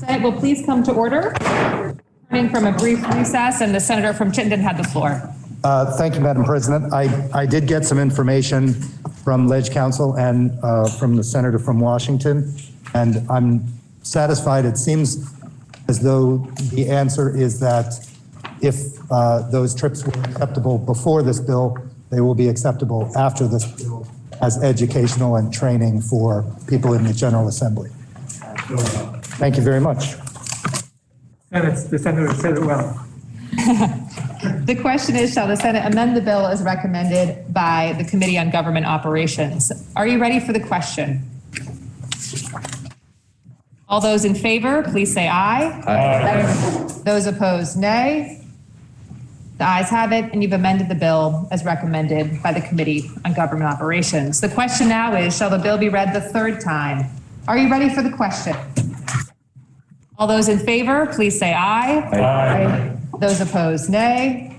Senate will please come to order. Turning from a brief recess, and the senator from Chittenden had the floor. Thank you, Madam President. I did get some information from Ledge Counsel and from the senator from Washington, and I'm satisfied. It seems as though the answer is that if those trips were acceptable before this bill, they will be acceptable after this bill as educational and training for people in the General Assembly. Thank you very much. The senator said it well. The question is, shall the Senate amend the bill as recommended by the Committee on Government Operations? Are you ready for the question? All those in favor, please say aye. Aye. Those opposed, nay. The ayes have it, and you've amended the bill as recommended by the Committee on Government Operations. The question now is, shall the bill be read the third time? Are you ready for the question? All those in favor, please say aye. Aye. Those opposed, nay.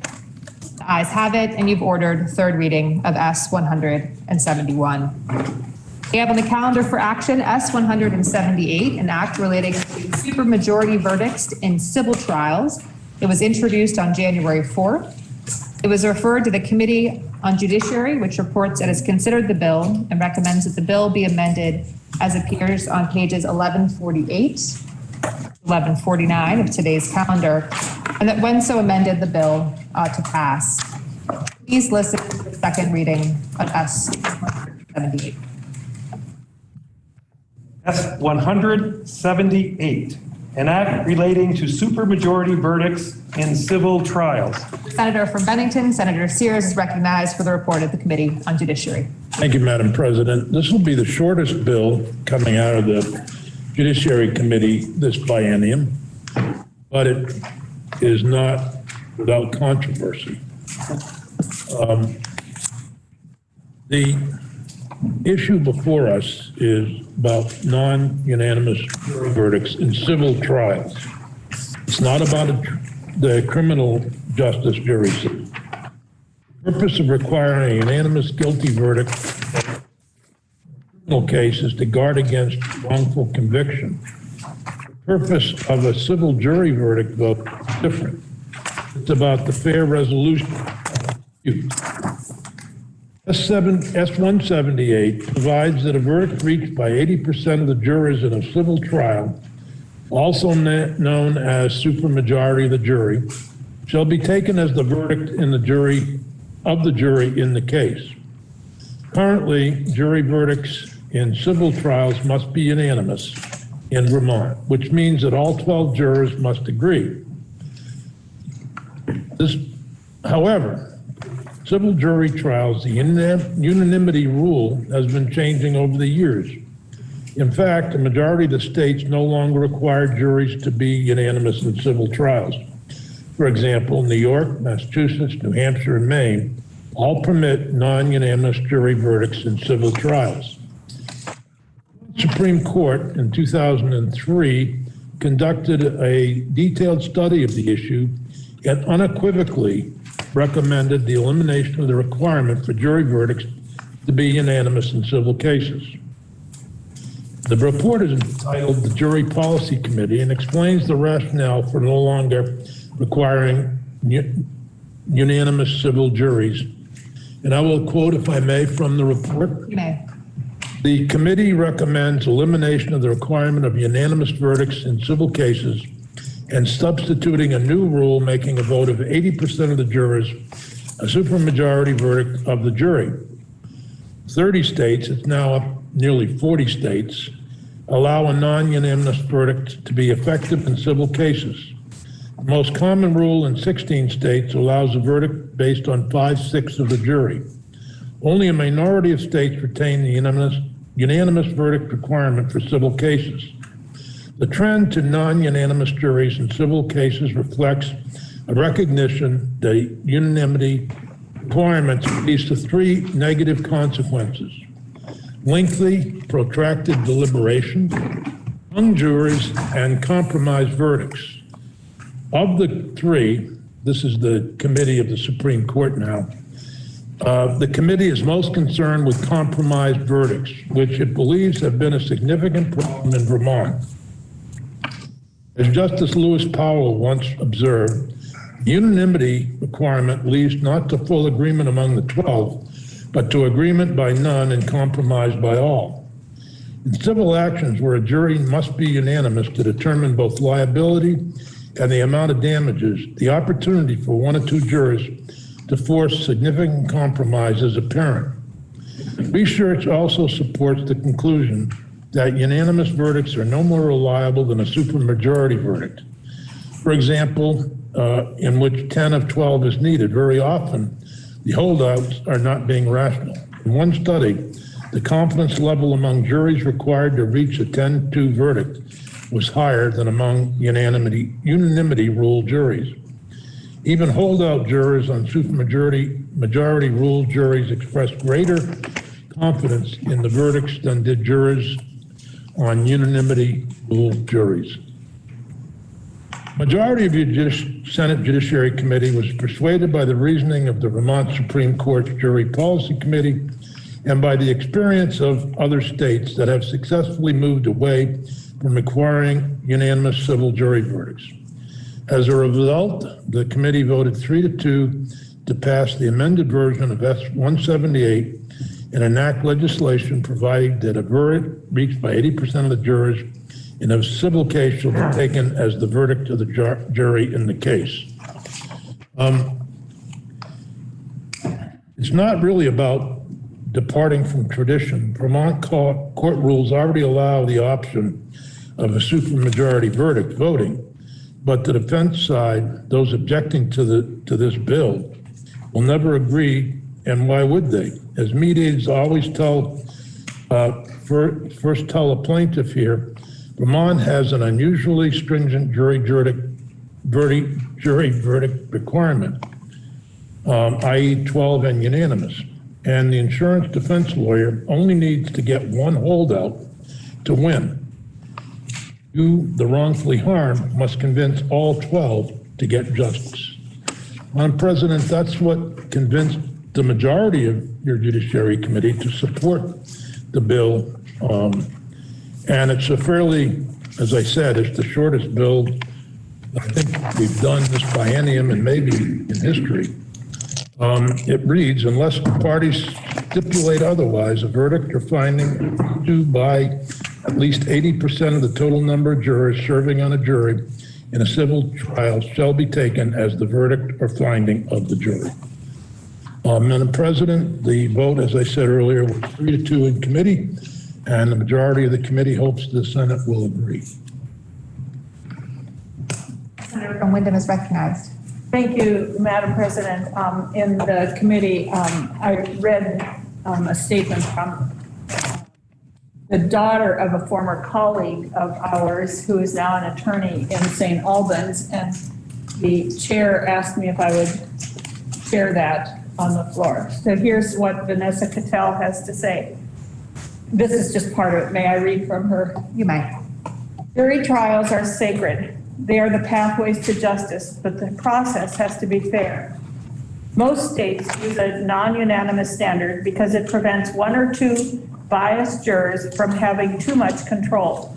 The ayes have it, and you've ordered third reading of S-171. We have on the calendar for action S-178, an act relating to supermajority verdicts in civil trials. It was introduced on January 4th. It was referred to the Committee on Judiciary, which reports it has considered the bill and recommends that the bill be amended as appears on pages 1148, 1149 of today's calendar, and that when so amended, the bill ought to pass. Please listen to the second reading of S-178. S-178, an act relating to supermajority verdicts in civil trials. Senator from Bennington, Senator Sears is recognized for the report of the Committee on Judiciary. Thank you, Madam President. This will be the shortest bill coming out of the Judiciary Committee this biennium, but it is not without controversy. The issue before us is about non-unanimous jury verdicts in civil trials. It's not about the criminal justice jury system. The purpose of requiring a unanimous guilty verdict in criminal case is to guard against wrongful conviction. The purpose of a civil jury verdict, though, is different. It's about the fair resolution of disputes. S-178 provides that a verdict reached by 80% of the jurors in a civil trial, also known as supermajority of the jury, shall be taken as the verdict in the jury in the case. Currently, jury verdicts in civil trials must be unanimous in Vermont, which means that all 12 jurors must agree. However, civil jury trials, the unanimity rule has been changing over the years. In fact, a majority of the states no longer require juries to be unanimous in civil trials. For example, New York, Massachusetts, New Hampshire, and Maine all permit non-unanimous jury verdicts in civil trials. The Supreme Court in 2003 conducted a detailed study of the issue and unequivocally recommended the elimination of the requirement for jury verdicts to be unanimous in civil cases. The report is entitled The Jury Policy Committee and explains the rationale for no longer requiring unanimous civil juries. And I will quote, if I may, from the report. You may. The committee recommends elimination of the requirement of unanimous verdicts in civil cases and substituting a new rule making a vote of 80% of the jurors a supermajority verdict of the jury. 30 states, it's now up nearly 40 states, allow a non-unanimous verdict to be effective in civil cases. The most common rule in 16 states allows a verdict based on 5/6 of the jury. Only a minority of states retain the unanimous verdict requirement for civil cases. The trend to non-unanimous juries in civil cases reflects a recognition that unanimity requirements leads to three negative consequences: lengthy, protracted deliberation, hung juries, and compromised verdicts. Of the three, this is the committee of the Supreme Court now, the committee is most concerned with compromised verdicts, which it believes have been a significant problem in Vermont. As Justice Lewis Powell once observed, the unanimity requirement leads not to full agreement among the 12, but to agreement by none and compromise by all. In civil actions where a jury must be unanimous to determine both liability and the amount of damages, the opportunity for one or two jurors to force significant compromise is apparent. Research also supports the conclusion that unanimous verdicts are no more reliable than a supermajority verdict. For example, in which 10 of 12 is needed, very often the holdouts are not being rational. In one study, the confidence level among juries required to reach a 10-2 verdict was higher than among unanimity rule juries. Even holdout jurors on majority rule juries expressed greater confidence in the verdicts than did jurors on unanimity rule juries. Majority of the Senate Judiciary Committee was persuaded by the reasoning of the Vermont Supreme Court's Jury Policy Committee and by the experience of other states that have successfully moved away from requiring unanimous civil jury verdicts. As a result, the committee voted 3-2 to pass the amended version of S-178 and enact legislation providing that a verdict reached by 80% of the jurors in a civil case shall be taken as the verdict of the jury in the case. It's not really about departing from tradition. Vermont court rules already allow the option of a supermajority verdict voting, but the defense side, those objecting to this bill, will never agree, and why would they? As mediators always first tell a plaintiff here, Vermont has an unusually stringent jury verdict requirement, i.e. 12 and unanimous. And the insurance defense lawyer only needs to get one holdout to win. You, the wrongfully harmed, must convince all 12 to get justice. Madam President, that's what convinced the majority of your Judiciary Committee to support the bill. And it's a fairly, as I said, it's the shortest bill I think we've done this biennium and maybe in history. It reads, unless the parties stipulate otherwise, a verdict or finding due by at least 80% of the total number of jurors serving on a jury in a civil trial shall be taken as the verdict or finding of the jury. Madam President, the vote, as I said earlier, was 3-2 in committee, and the majority of the committee hopes the Senate will agree. Senator from Wyndham is recognized. Thank you, Madam President. In the committee, I read a statement from the daughter of a former colleague of ours who is now an attorney in St. Albans, and the chair asked me if I would share that on the floor. So here's what Vanessa Cattell has to say. This is just part of it. May I read from her? You may. Jury trials are sacred. They are the pathways to justice, but the process has to be fair. Most states use a non-unanimous standard because it prevents one or two biased jurors from having too much control.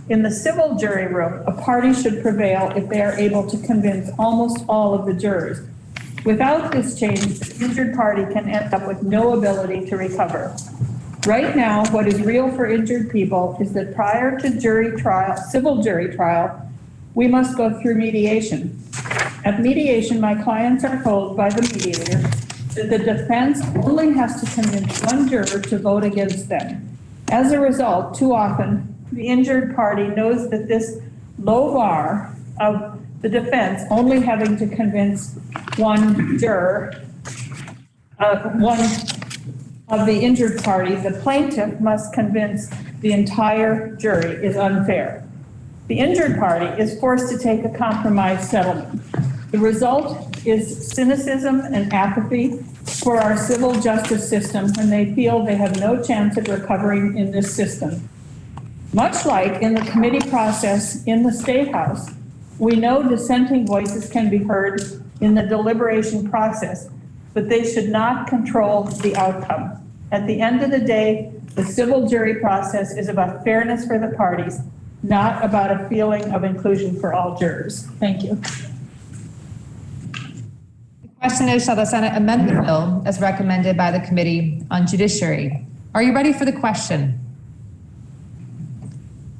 In the civil jury room, a party should prevail if they are able to convince almost all of the jurors. Without this change, the injured party can end up with no ability to recover. Right now, what is real for injured people is that prior to jury trial, civil jury trial, we must go through mediation. At mediation, my clients are told by the mediator that the defense only has to convince one juror to vote against them. As a result, too often, the injured party knows that this low bar of the defense only having to convince one juror, one of the injured party, the plaintiff must convince the entire jury, is unfair. The injured party is forced to take a compromise settlement. The result is cynicism and apathy for our civil justice system when they feel they have no chance of recovering in this system. Much like in the committee process in the State House, we know dissenting voices can be heard in the deliberation process, but they should not control the outcome. At the end of the day, the civil jury process is about fairness for the parties, not about a feeling of inclusion for all jurors. Thank you. The question is, shall the Senate amend the bill as recommended by the Committee on Judiciary? Are you ready for the question?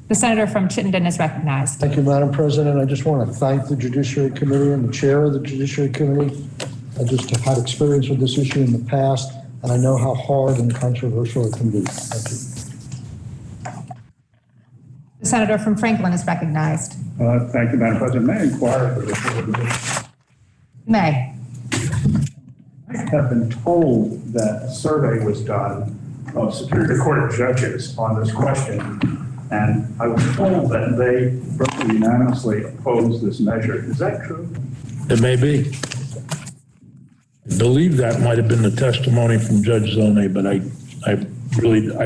The senator from Chittenden is recognized. Thank you, Madam President. I just want to thank the Judiciary Committee and the chair of the Judiciary Committee. I just have had experience with this issue in the past, and I know how hard and controversial it can be. Thank you. The senator from Franklin is recognized. Thank you, Madam President. May I inquire for this? May. I have been told that a survey was done of Superior Court judges on this question, and I was told that they virtually unanimously opposed this measure. Is that true? It may be. I believe that might have been the testimony from Judge Zone, but I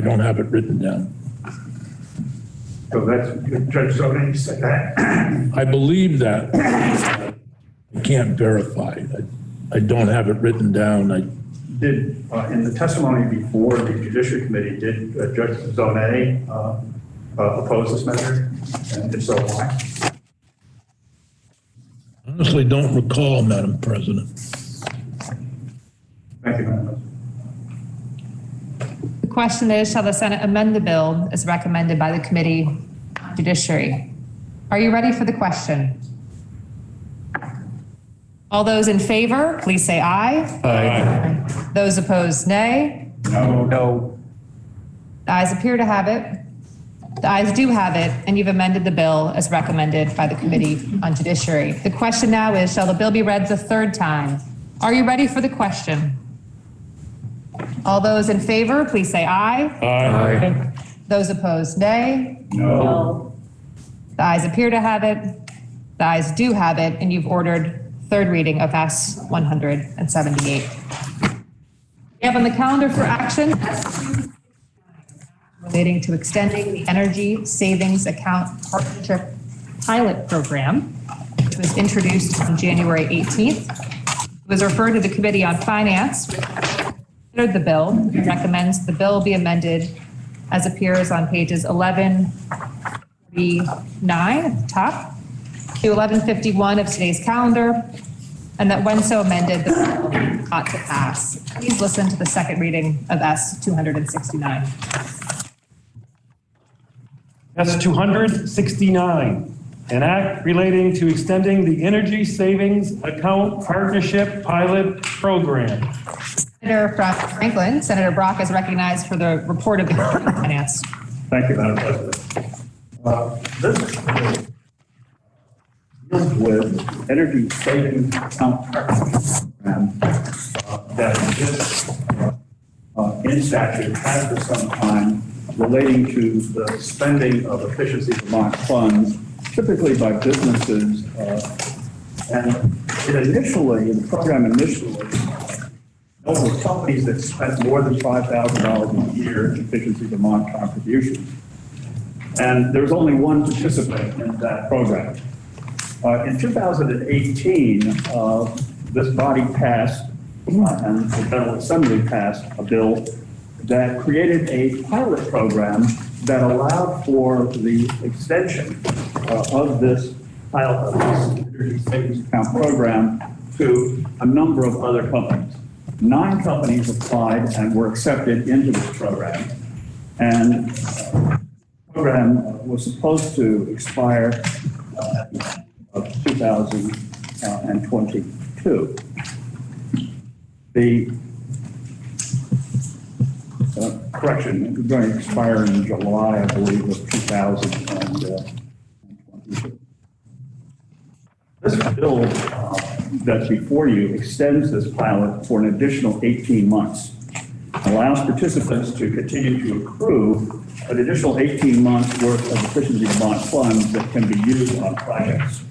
don't have it written down. So that's, Judge Zone said that? I believe that. I can't verify. I don't have it written down. Did, in the testimony before the Judiciary Committee, did Judge Zone oppose this measure? And if so, why? Honestly, don't recall, Madam President. Thank you, Madam President. The question is, shall the Senate amend the bill as recommended by the Committee on Judiciary? Are you ready for the question? All those in favor, please say aye. Aye. Those opposed, nay. No. The ayes appear to have it. The ayes do have it, and you've amended the bill as recommended by the Committee on Judiciary. The question now is, shall the bill be read the third time? Are you ready for the question? All those in favor, please say aye. Aye. Those opposed, nay. No. The ayes appear to have it. The ayes do have it, and you've ordered third reading of S 178. We have on the calendar for action relating to extending the Energy Savings Account Partnership Pilot Program, which was introduced on January 18th. It was referred to the Committee on Finance, which considered the bill and recommends the bill be amended as appears on pages 1149 at the top to 1151 of today's calendar, and that when so amended, the bill ought to pass. Please listen to the second reading of S 269. S 269, an act relating to extending the Energy Savings Account Partnership Pilot Program. Senator from Franklin, Senator Brock is recognized for the report of the Committee on Finance. Thank you, Madam President. This deals with energy savings account program that exists in statute, has for some time, relating to the spending of efficiency Vermont funds, typically by businesses. And the program initially, dealt with companies that spent more than $5,000 a year in efficiency Vermont contributions. And there was only one participant in that program. In 2018, this body passed, and the General Assembly passed a bill that created a pilot program that allowed for the extension of this pilot, this Energy Savings Account program to a number of other companies. 9 companies applied and were accepted into this program. And the program was supposed to expire of 2022. The correction, it's going to expire in July, I believe, of 2022. This bill that's before you extends this pilot for an additional 18 months, allows participants to continue to accrue an additional 18 months worth of efficiency Vermont funds that can be used on projects.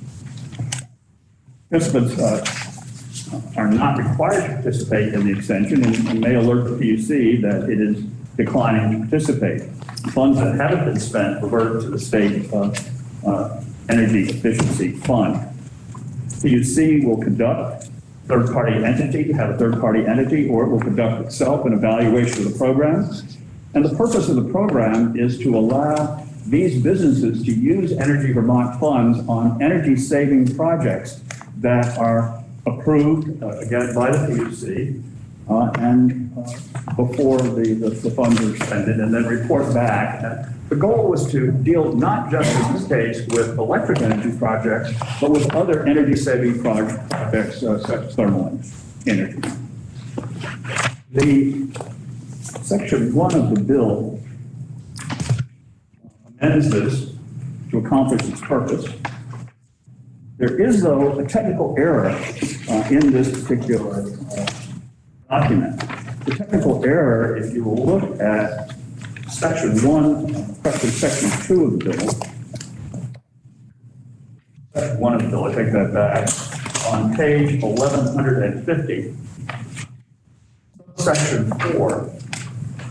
Participants are not required to participate in the extension and may alert the PUC that it is declining to participate. Funds that haven't been spent revert to the state energy efficiency fund. PUC will conduct third-party entity, have a third-party entity, or it will conduct itself an evaluation of the program. And the purpose of the program is to allow these businesses to use Energy Vermont funds on energy-saving projects that are approved, again, by the PUC, and before the funds are expended, and then report back. The goal was to deal not just in this case with electric energy projects, but with other energy-saving projects such as thermal energy. The section 1 of the bill amends this to accomplish its purpose. There is, though, a technical error in this particular document. The technical error, if you will look at section 1, section 2 of the bill, section 1 of the bill, I take that back, on page 1150, section 4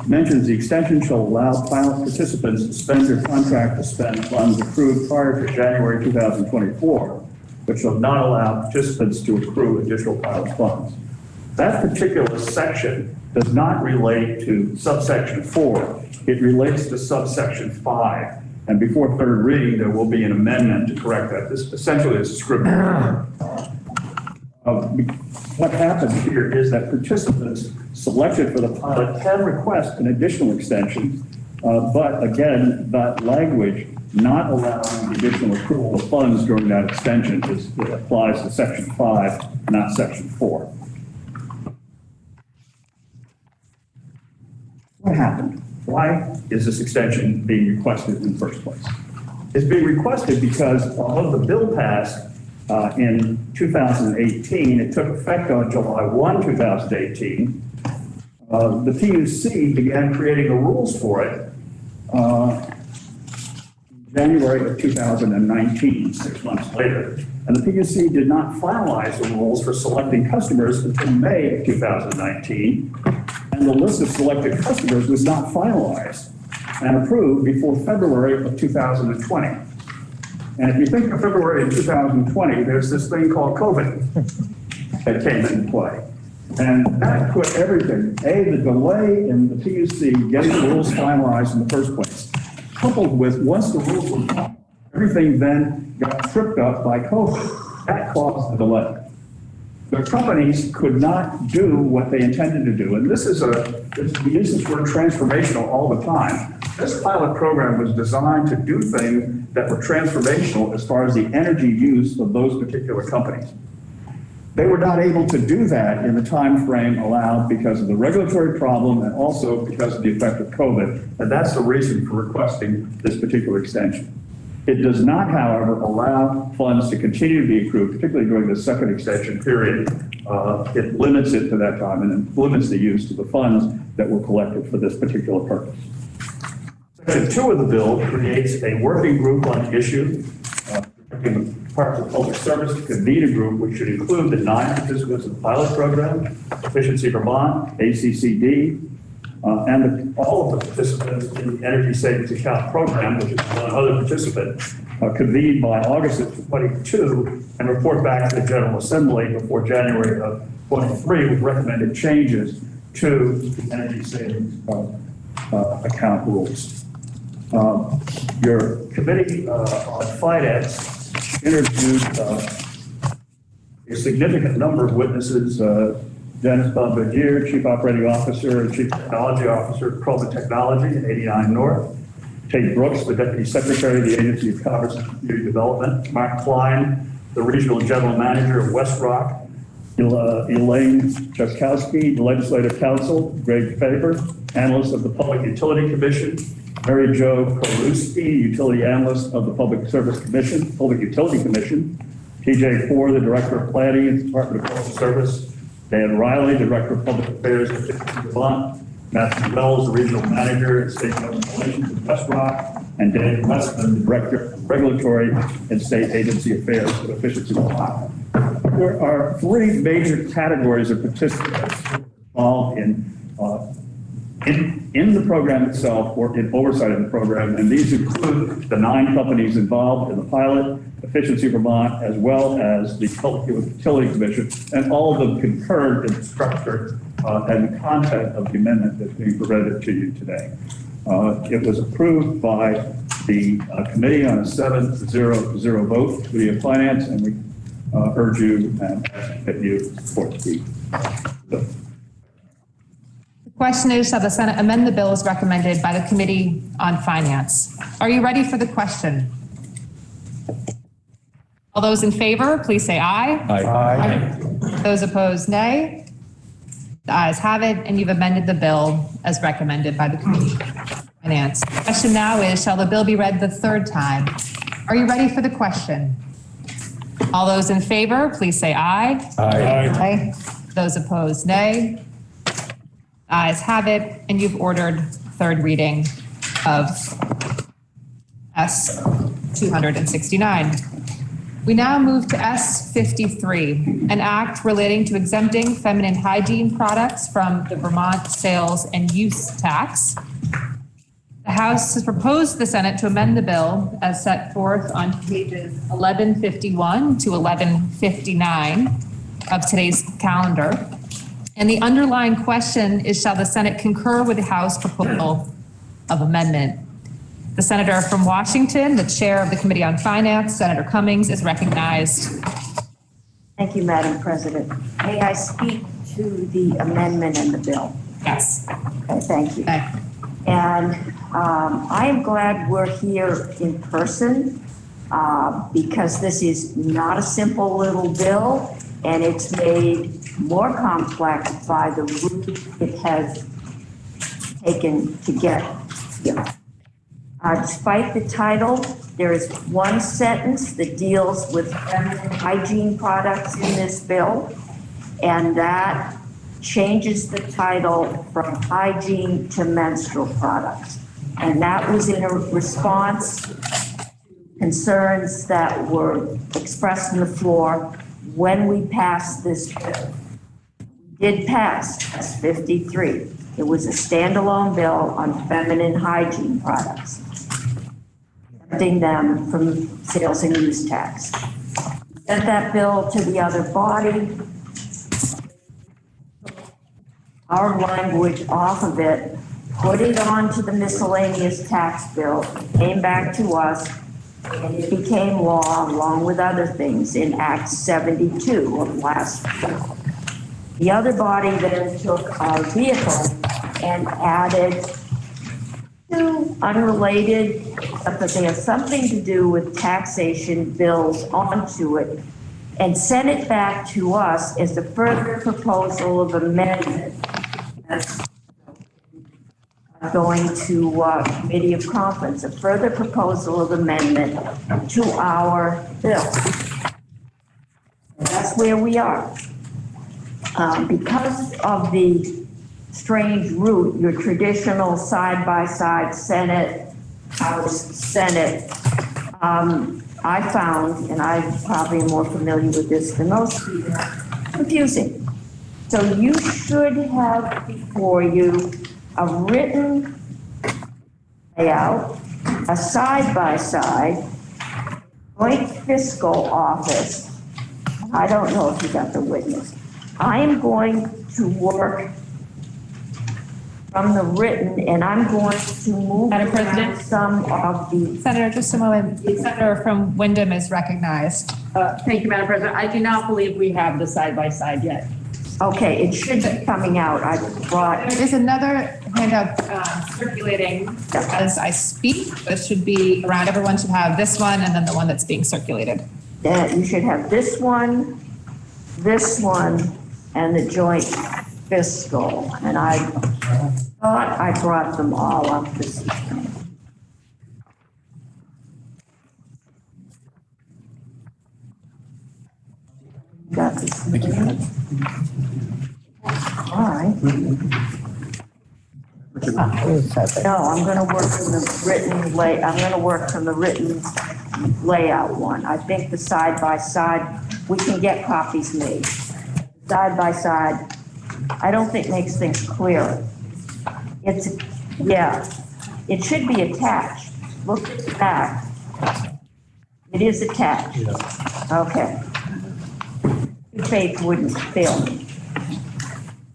mentions the extension shall allow pilot participants to spend their contract to spend funds approved prior to January 2024, but shall not allow participants to accrue additional pilot funds. That particular section does not relate to subsection 4. It relates to subsection 5. And before third reading, there will be an amendment to correct that. This essentially is a script error. What happens here is that participants selected for the pilot can request an additional extension, but again, that language not allowing additional accrual of funds during that extension applies to section 5, not section 4. What happened? Why is this extension being requested in the first place? It's being requested because although the bill passed in 2018, it took effect on July 1, 2018, the PUC began creating the rules for it January of 2019, 6 months later. And the PUC did not finalize the rules for selecting customers until May of 2019. And the list of selected customers was not finalized and approved before February of 2020. And if you think of February of 2020, there's this thing called COVID that came into play. And that put everything, the delay in the PUC getting the rules finalized in the first place, coupled with once the rules were finalized, everything then got tripped up by COVID. That caused the delay. The companies could not do what they intended to do. And we use this word transformational all the time. This pilot program was designed to do things that were transformational as far as the energy use of those particular companies. They were not able to do that in the time frame allowed because of the regulatory problem and also because of the effect of COVID. And that's the reason for requesting this particular extension. It does not, however, allow funds to continue to be accrued, particularly during the second extension period. It limits it to that time and it limits the use of the funds that were collected for this particular purpose. Section 2 of the bill creates a working group on the issue. The Department of Public Service to convene a group which should include the 9 participants of the pilot program, Efficiency Vermont, ACCD, and all of the participants in the Energy Savings Account program, which is one other participant, convened by August of 22 and report back to the General Assembly before January of 23 with recommended changes to the Energy Savings Account rules. Your Committee on Finance interviewed a significant number of witnesses, Dennis Bombardier, Chief Operating Officer and Chief Technology Officer at Probation Technology in 89 North, Tate Brooks, the Deputy Secretary of the Agency of Commerce and Community Development, Mark Klein, the Regional General Manager of West Rock, Elaine Jaskowski, the Legislative Counsel, Greg Faber, Analyst of the Public Utility Commission, Mary Jo Korluski, Utility Analyst of the Public Utility Commission, TJ Ford, the Director of Planning at the Department of Public Service, Dan Riley, the Director of Public Affairs at Vermont, Matthew Wells, the Regional Manager at State Government Relations at West Rock, and Dave Westman, the Director of Regulatory and State Agency Affairs at Efficiency Vermont. There are 3 major categories of participants involved in the program itself or in oversight of the program, and these include the 9 companies involved in the pilot, Efficiency Vermont, as well as the Public Utility Commission, and all of them concurred in the structure and the content of the amendment that's being presented to you today. It was approved by the committee on a 7-0 vote, Committee of Finance, and we urge you and ask that you support the bill. The question is, shall the Senate amend the bill as recommended by the Committee on Finance? Are you ready for the question? All those in favor, please say aye. Aye. Those opposed, nay. The ayes have it, and you've amended the bill as recommended by the Committee on Finance. The question now is, shall the bill be read the third time? Are you ready for the question? All those in favor, please say aye. Aye. Those opposed, nay. The ayes have it, and you've ordered third reading of S 269. We now move to S 53, an act relating to exempting feminine hygiene products from the Vermont sales and use tax. The House has proposed the Senate to amend the bill as set forth on pages 1151 to 1159 of today's calendar. And the underlying question is, shall the Senate concur with the House proposal of amendment? The senator from Washington, the chair of the Committee on Finance, Senator Cummings, is recognized. Thank you, Madam President. May I speak to the amendment in the bill? Yes. Okay, thank you. Okay. And I am glad we're here in person because this is not a simple little bill, and it's made more complex by the route it has taken to get here. Despite the title, there is one sentence that deals with feminine hygiene products in this bill, and that changes the title from hygiene to menstrual products. And that was in a response to concerns that were expressed on the floor when we passed this bill. We did pass S 53. It was a standalone bill on feminine hygiene products, exempting them from sales and use tax. Sent that bill to the other body. Our language off of it, put it onto the miscellaneous tax bill, came back to us, and it became law along with other things in Act 72 of last year. The other body then took our vehicle and added two unrelated, but they have something to do with taxation bills onto it, and sent it back to us as a further proposal of amendment. That's going to Committee of Conference, a further proposal of amendment to our bill. And that's where we are. Because of the strange route, your traditional side-by-side Senate, House, Senate, I found, and I'm probably more familiar with this than most people, confusing. So you should have before you a written layout, a side-by-side, joint fiscal office. I don't know if you got the witness. I am going to work from the written, and I'm going to move Madam President? some of the. Senator, just a moment. The senator from Wyndham is recognized. Thank you, Madam President. I do not believe we have the side-by-side yet. Okay, it should be coming out. I brought. There is another handout circulating as I speak. This should be around. Everyone should have this one and then the one that's being circulated. You should have this one, and the joint fiscal. And I thought I brought them all up this evening. Got this. Thank you. All right. No, I'm going to work from the written layout one. I think the side by side, we can get copies made. Side by side, I don't think makes things clearer. It should be attached. Look at the back. It is attached. Okay. Faith wouldn't fail me.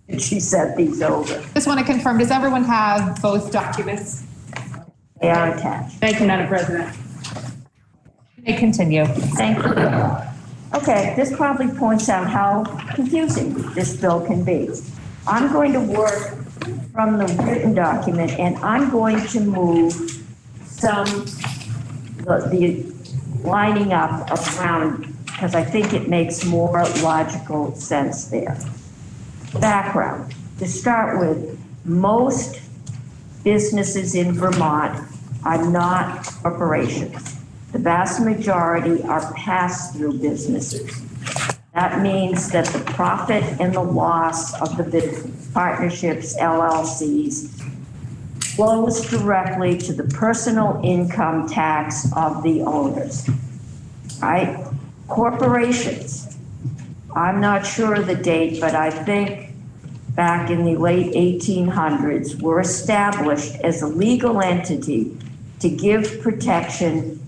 And she sent these over. Just want to confirm, does everyone have both documents? They are attached. Thank you, Madam President. You may continue. Thank you. Okay, this probably points out how confusing this bill can be. I'm going to work from the written document, and I'm going to move the lining up around, because I think it makes more logical sense there. Background. To start with, most businesses in Vermont are not corporations. The vast majority are pass-through businesses. That means that the profit and the loss of the business, partnerships, LLCs, flows directly to the personal income tax of the owners, right? Corporations, I'm not sure of the date, but I think back in the late 1800s, were established as a legal entity to give protection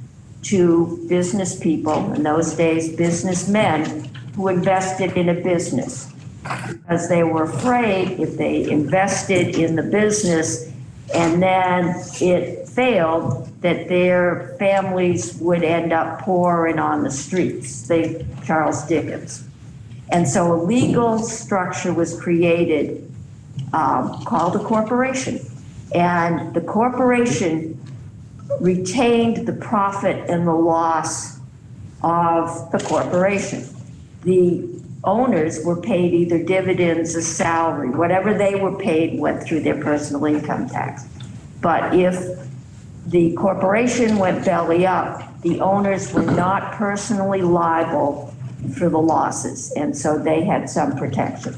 to business people, in those days businessmen, who invested in a business, because they were afraid if they invested in the business and then it failed, that their families would end up poor and on the streets. Think Charles Dickens. And so a legal structure was created called a corporation. And the corporation retained the profit and the loss of the corporation. The owners were paid either dividends or salary. Whatever they were paid went through their personal income tax. But if the corporation went belly up, the owners were not personally liable for the losses, and so they had some protection.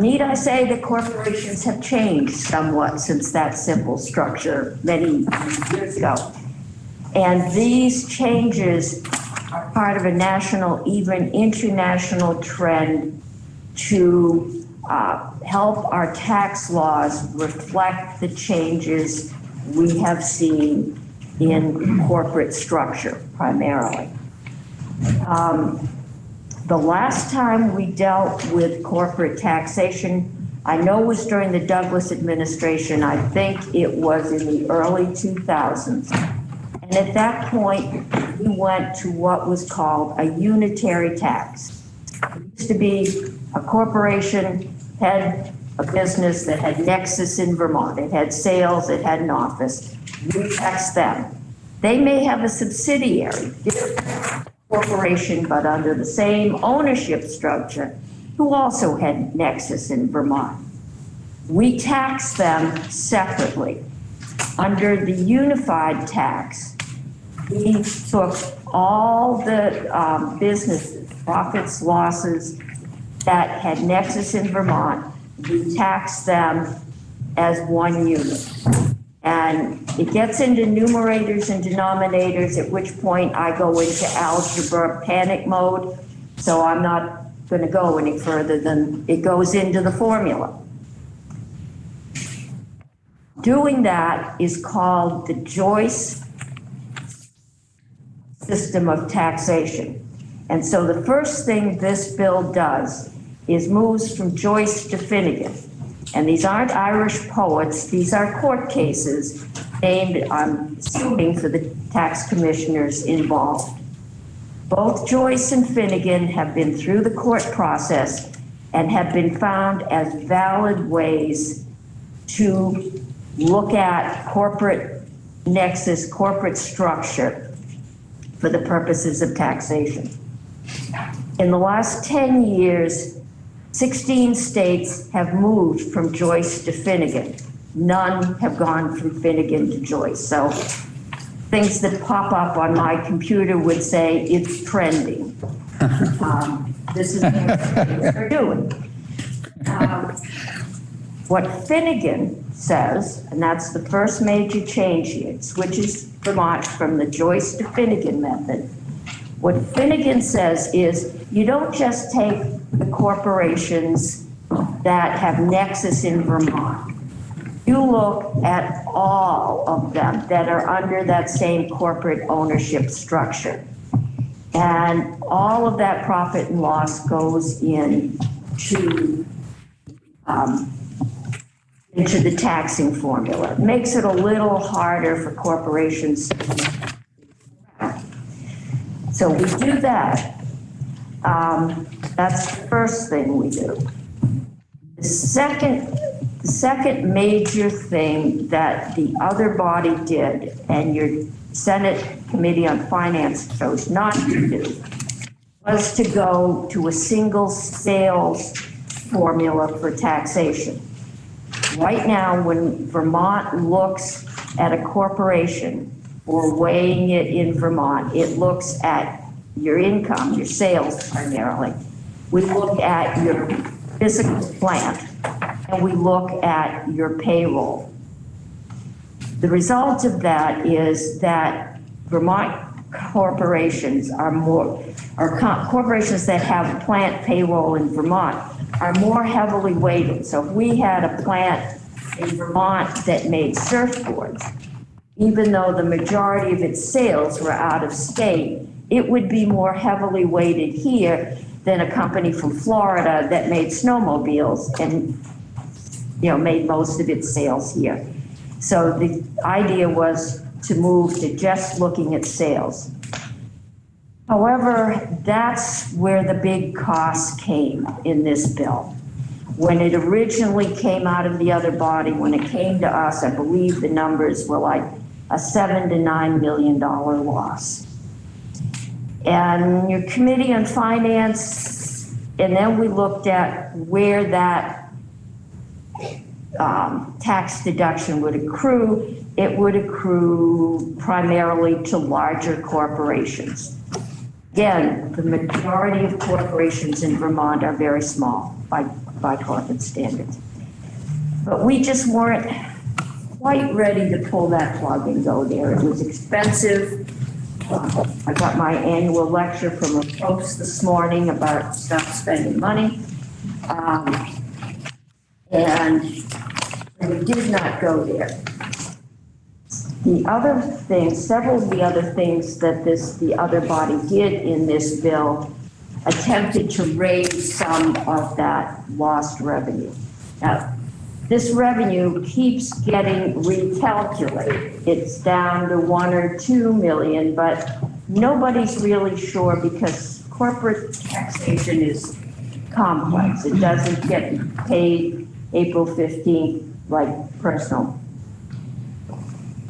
Need I say that corporations have changed somewhat since that simple structure many years ago. And these changes are part of a national, even international trend to help our tax laws reflect the changes we have seen in corporate structure primarily. The last time we dealt with corporate taxation, I know was during the Douglas administration. I think it was in the early 2000s. And at that point, we went to what was called a unitary tax. It used to be a corporation had a business that had nexus in Vermont. It had sales, it had an office. We taxed them. They may have a subsidiary, corporation, but under the same ownership structure, who also had nexus in Vermont. We tax them separately. Under the unified tax, we took all the businesses, profits, losses that had nexus in Vermont, we taxed them as one unit. And it gets into numerators and denominators, at which point I go into algebra panic mode. So I'm not going to go any further than it goes into the formula. Doing that is called the Joyce system of taxation. And so the first thing this bill does is moves from Joyce to Finnegan. And these aren't Irish poets, these are court cases named, I'm assuming, for the tax commissioners involved. Both Joyce and Finnegan have been through the court process and have been found as valid ways to look at corporate nexus, corporate structure for the purposes of taxation. In the last 10 years, 16 states have moved from Joyce to Finnegan. None have gone from Finnegan to Joyce. So things that pop up on my computer would say it's trending. This is what they're doing. What Finnegan says, and that's the first major change here, it switches Vermont from the Joyce to Finnegan method. What Finnegan says is you don't just take the corporations that have nexus in Vermont. You look at all of them that are under that same corporate ownership structure. And all of that profit and loss goes in to into the taxing formula. It makes it a little harder for corporations. So we do that. That's the first thing we do. The second major thing that the other body did, and your Senate Committee on Finance chose not to do, was to go to a single sales formula for taxation. Right now, when Vermont looks at a corporation or weighing it in Vermont, it looks at your income, your sales primarily. We look at your physical plant, and we look at your payroll. The result of that is that Vermont corporations corporations that have plant payroll in Vermont are more heavily weighted. So if we had a plant in Vermont that made surfboards, even though the majority of its sales were out of state, it would be more heavily weighted here than a company from Florida that made snowmobiles and, made most of its sales here. So the idea was to move to just looking at sales. However, that's where the big cost came in this bill. When it originally came out of the other body, when it came to us, I believe the numbers were like a $7 to $9 million loss. And your Committee on Finance, and then we looked at where that tax deduction would accrue. It would accrue primarily to larger corporations. Again, the majority of corporations in Vermont are very small by corporate standards. But we just weren't quite ready to pull that plug and go there. It was expensive. I got my annual lecture from a post this morning about stop spending money. And we did not go there. The other thing, several of the other things that the other body did in this bill attempted to raise some of that lost revenue. Now, this revenue keeps getting recalculated. It's down to 1 or 2 million, but nobody's really sure because corporate taxation is complex. It doesn't get paid April 15th like personal.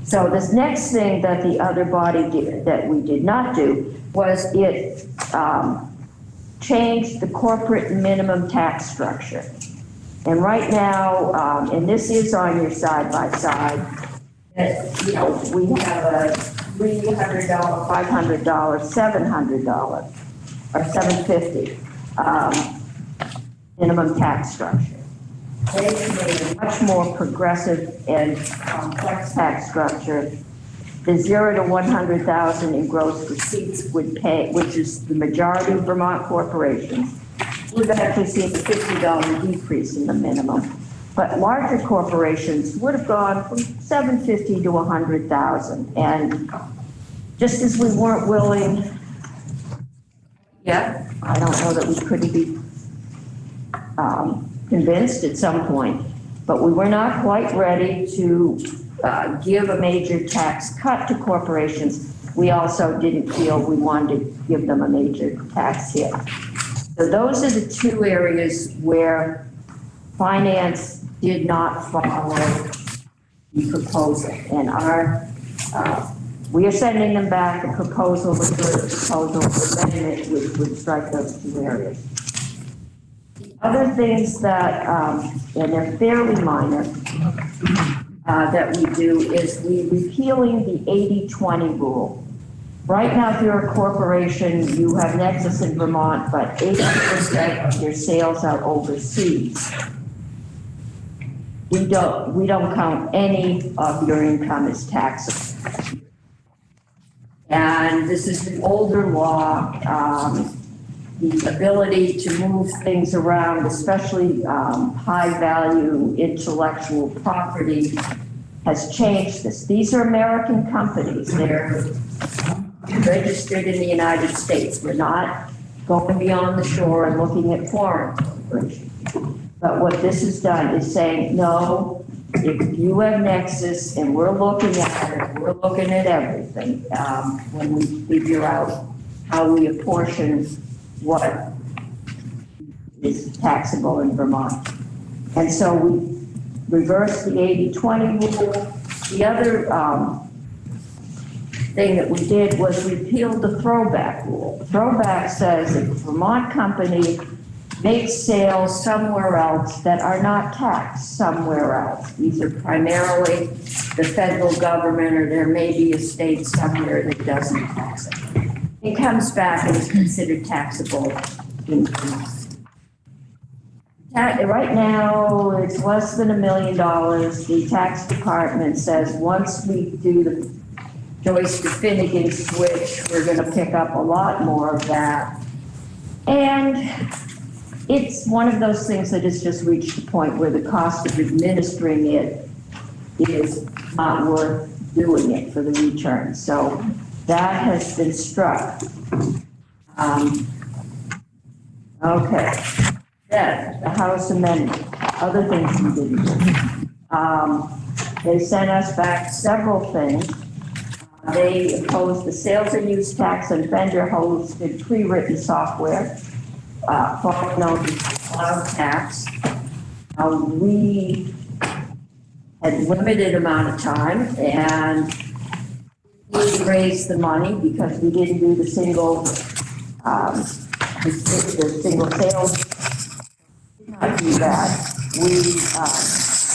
So this next thing that the other body did that we did not do was it changed the corporate minimum tax structure. And right now, and this is on your side-by-side, that, we have a $300, $500, $700, or $750 minimum tax structure. They made a much more progressive and complex tax structure. The 0 to 100,000 in gross receipts would pay, which is the majority of Vermont corporations. We've actually seen a $50 decrease in the minimum, but larger corporations would have gone from 750 to 100,000. And just as we weren't willing, I don't know that we couldn't be convinced at some point, but we were not quite ready to give a major tax cut to corporations. We also didn't feel we wanted to give them a major tax hit. So those are the two areas where finance did not follow the proposal. And we are sending them back a proposal, a third proposal, amendment, which would strike those two areas. Other things that, and they're fairly minor, that we do is we repealing the 80-20 rule. Right now, if you're a corporation, you have nexus in Vermont, but 80% of your sales are overseas. We don't count any of your income as taxable. And this is an older law. The ability to move things around, especially high-value intellectual property, has changed this. These are American companies. They're registered in the United States. We're not going beyond the shore and looking at foreign corporations. But what this has done is saying, no, if you have Nexus and we're looking at it, we're looking at everything, when we figure out how we apportion what is taxable in Vermont. And so we reversed the 80-20 rule. The other thing that we did was repeal the throwback rule. Throwback says if a Vermont company makes sales somewhere else that are not taxed somewhere else. These are primarily the federal government, or there may be a state somewhere that doesn't tax it. It comes back and is considered taxable in Vermont. Right now, it's less than $1 million. The tax department says once we do the Joyce to Finnegan switch, we're going to pick up a lot more of that. And it's one of those things that has just reached the point where the cost of administering it is not worth doing it for the return. So that has been struck. Okay. Then the House amendment, other things we didn't do. They sent us back several things. They opposed the sales and use tax and vendor hosted pre-written software, formerly known as cloud tax. We had limited amount of time and we raised the money because we didn't do the single sales. Not do that. We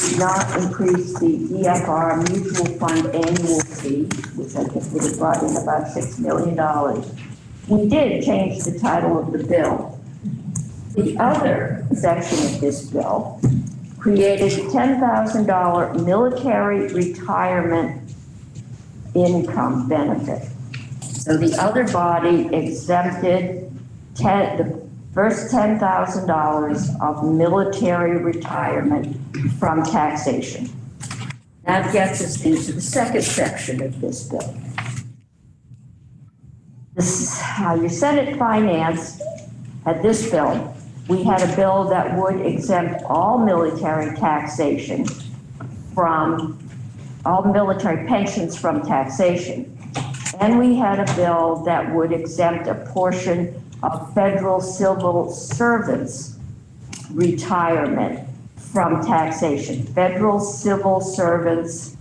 did not increase the DFR mutual fund annual fee, which I think would have brought in about $6 million. We did change the title of the bill. The other section of this bill created a $10,000 military retirement income benefit. So the other body exempted the first $10,000 of military retirement from taxation. That gets us into the second section of this bill. Your Senate Finance had this bill. We had a bill that would exempt all military taxation from all military pensions from taxation. And we had a bill that would exempt a portion of federal civil servants' retirement from taxation. Federal civil servants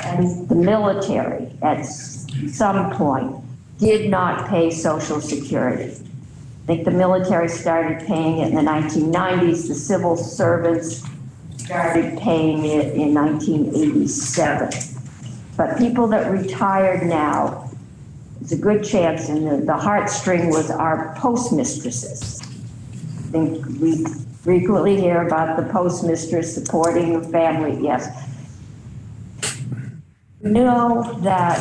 and the military at some point did not pay Social Security. I think the military started paying it in the 1990s. The civil servants started paying it in 1987. But people that retired now, it's a good chance, and the heartstring was our postmistresses. I think we frequently hear about the postmistress supporting the family. Yes. We know that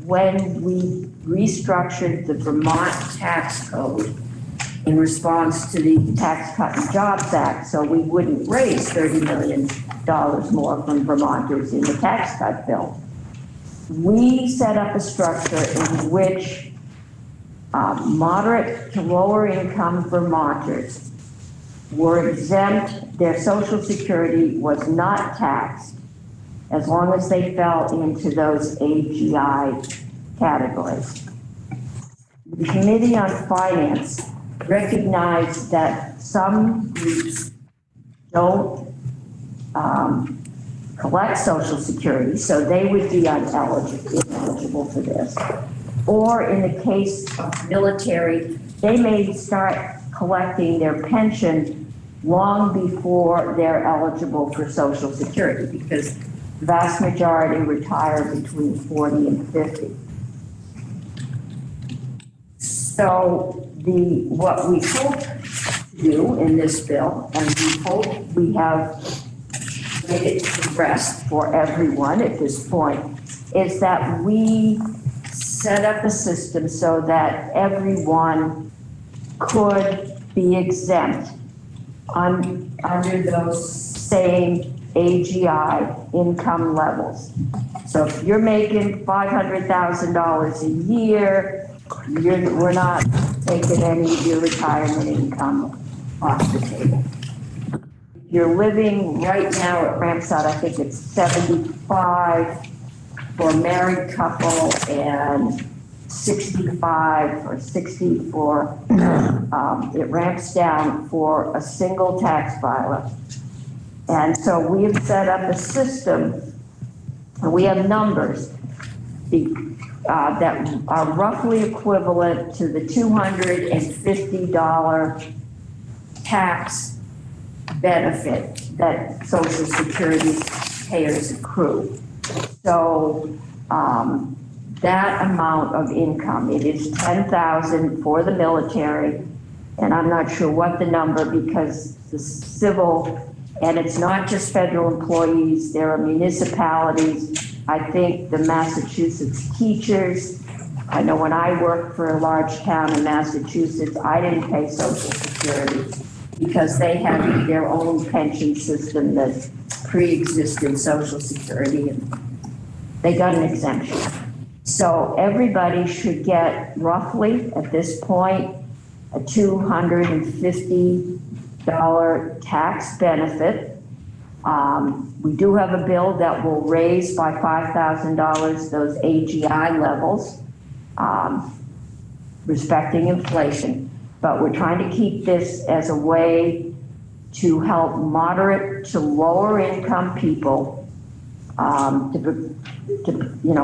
when we restructured the Vermont tax code in response to the Tax Cut and Jobs Act, so we wouldn't raise $30 million more from Vermonters in the tax cut bill, we set up a structure in which moderate to lower income Vermonters were exempt. Their Social Security was not taxed as long as they fell into those AGI categories. The Committee on Finance recognized that some groups don't collect Social Security, so they would be ineligible for this. Or in the case of military, they may start collecting their pension long before they're eligible for Social Security, because the vast majority retire between 40 and 50. So what we hope to do in this bill, and we hope we have made it to rest for everyone at this point, is that we set up a system so that everyone could be exempt under those same AGI income levels. So if you're making $500,000 a year, we're not taking any of your retirement income off the table. you're living right now, it ramps out, I think it's 75 for a married couple and 65 or 60 for, it ramps down for a single tax filer. And so we have set up a system, and we have numbers that are roughly equivalent to the $250 tax benefit that Social Security payers accrue. So that amount of income, it is $10,000 for the military, and I'm not sure what the number, because the civil, and it's not just federal employees, there are municipalities. I think the Massachusetts teachers, I know when I worked for a large town in Massachusetts, I didn't pay Social Security because they had their own pension system that pre-existed Social Security, and they got an exemption. So everybody should get roughly at this point a $250 tax benefit. We do have a bill that will raise by $5,000 those AGI levels, respecting inflation. But we're trying to keep this as a way to help moderate to lower income people to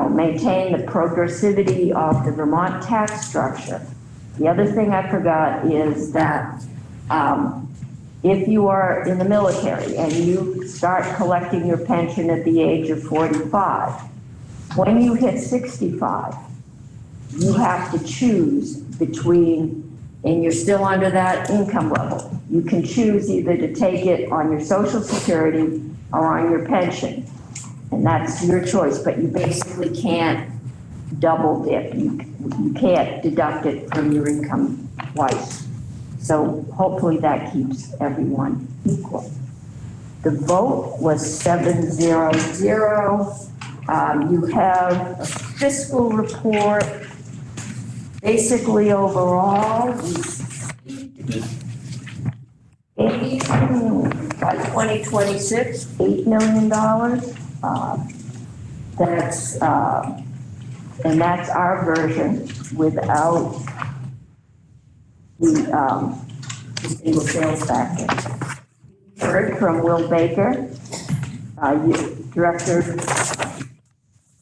maintain the progressivity of the Vermont tax structure. The other thing I forgot is that if you are in the military and you start collecting your pension at the age of 45, when you hit 65, you have to choose between, and you're still under that income level, you can choose either to take it on your Social Security or on your pension. And that's your choice, but you basically can't double dip. You can't deduct it from your income twice. So hopefully that keeps everyone equal. The vote was 7-0-0. You have a fiscal report. Basically overall, by 2026, $8 million. And that's our version without the single sales factor. Heard from Will Baker, Director,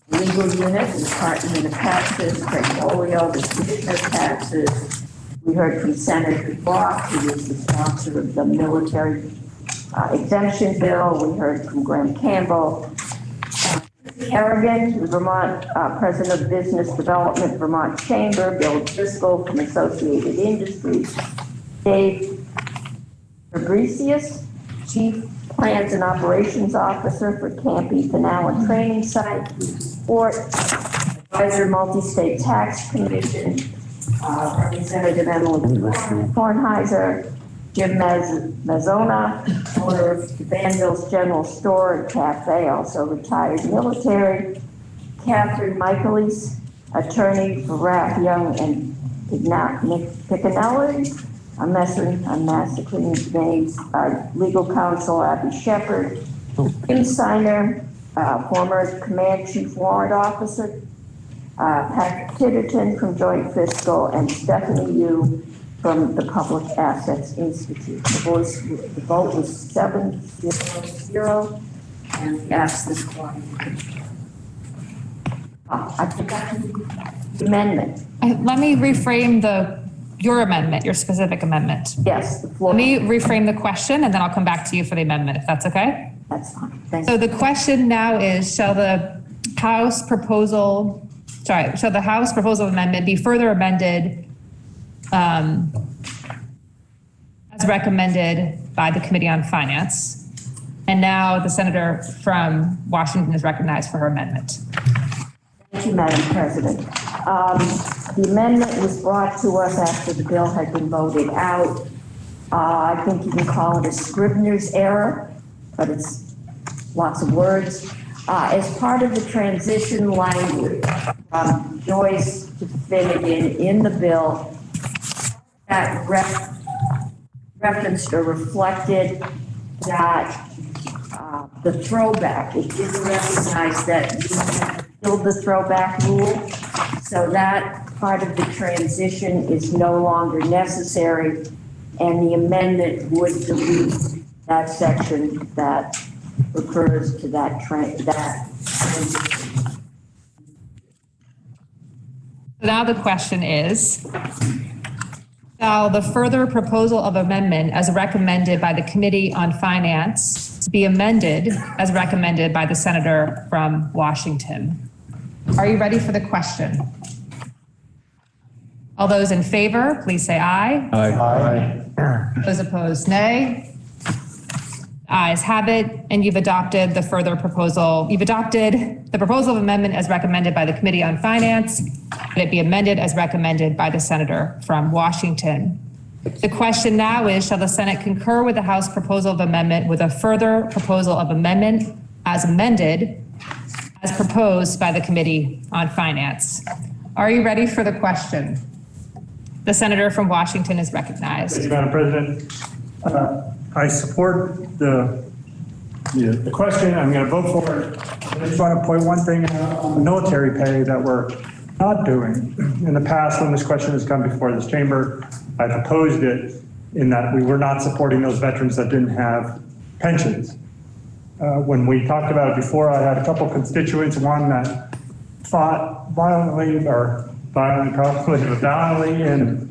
Legal Unit, Department of Taxes, Craig Olio, the Commissioner of Taxes. We heard from Senator Block, who is the sponsor of the military exemption bill. We heard from Graham Campbell. Kerrigan, the Vermont President of Business Development, Vermont Chamber, Bill Driscoll from Associated Industries, Dave Fabricius, Chief Plans and Operations Officer for Camp Ethan Allen Training Site, Sport, Advisor Multi-State Tax Commission, Representative Emily Kornheiser, Jim Mazzona, owner of Vanville's General Store and Cafe, also retired military. Catherine Michaelis, attorney for Raff Young and Piccanelli. I'm massacring names. Legal counsel Abby Shepard. Kim Steiner, former Command Chief Warrant Officer. Patrick Titterton from Joint Fiscal, and Stephanie Yu from the Public Assets Institute. The vote was 7-0, and we asked this one. I forgot the amendment. Let me reframe your amendment, your specific amendment. Yes, the floor. Let me reframe the question, and then I'll come back to you for the amendment, if that's okay? That's fine. Thank So you. the question now is, shall the House proposal amendment be further amended as recommended by the Committee on Finance? And now the senator from Washington is recognized for her amendment. Thank you, Madam President. The amendment was brought to us after the bill had been voted out. I think you can call it a Scribner's error, but it's lots of words. As part of the transition language from Joyce to Finnegan in the bill, that referenced or reflected that the throwback, it didn't recognize that you had to fill the throwback rule. So that part of the transition is no longer necessary, and the amendment would delete that section that refers to that transition. Now the question is, shall the further proposal of amendment as recommended by the Committee on Finance be amended as recommended by the Senator from Washington? Are you ready for the question? All those in favor, please say aye. Aye. Those opposed, nay. The ayes have it, and you've adopted the further proposal. You've adopted the proposal of amendment as recommended by the Committee on Finance, and it be amended as recommended by the Senator from Washington. The question now is, shall the Senate concur with the House proposal of amendment with a further proposal of amendment as amended, as proposed by the Committee on Finance? Are you ready for the question? The Senator from Washington is recognized. Thank you, Madam President. I support the question. I'm going to vote for it. I just want to point one thing out on the military pay that we're not doing. In the past, when this question has come before this chamber, I've opposed it in that we were not supporting those veterans that didn't have pensions. When we talked about it before, I had a couple constituents, one that fought violently in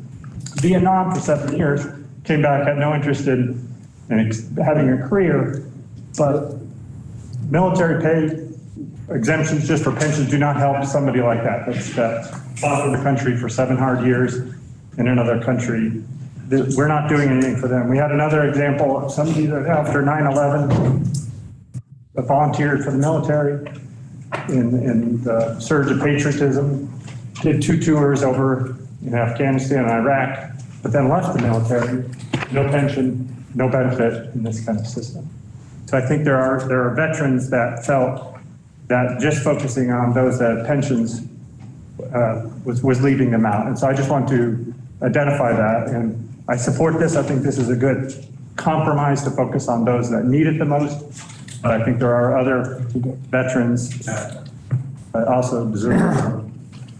Vietnam for 7 years, came back, had no interest in having a career, but military pay exemptions just for pensions do not help somebody like that. That fought for the country for 7 hard years in another country. We're not doing anything for them. We had another example of somebody that after 9/11 volunteered for the military in the surge of patriotism, did 2 tours over in Afghanistan and Iraq, but then left the military, no pension, no benefit in this kind of system. So I think there are veterans that felt that just focusing on those that had pensions was leaving them out. And so I just want to identify that, and I support this. I think this is a good compromise to focus on those that need it the most. But I think there are other veterans that also deserve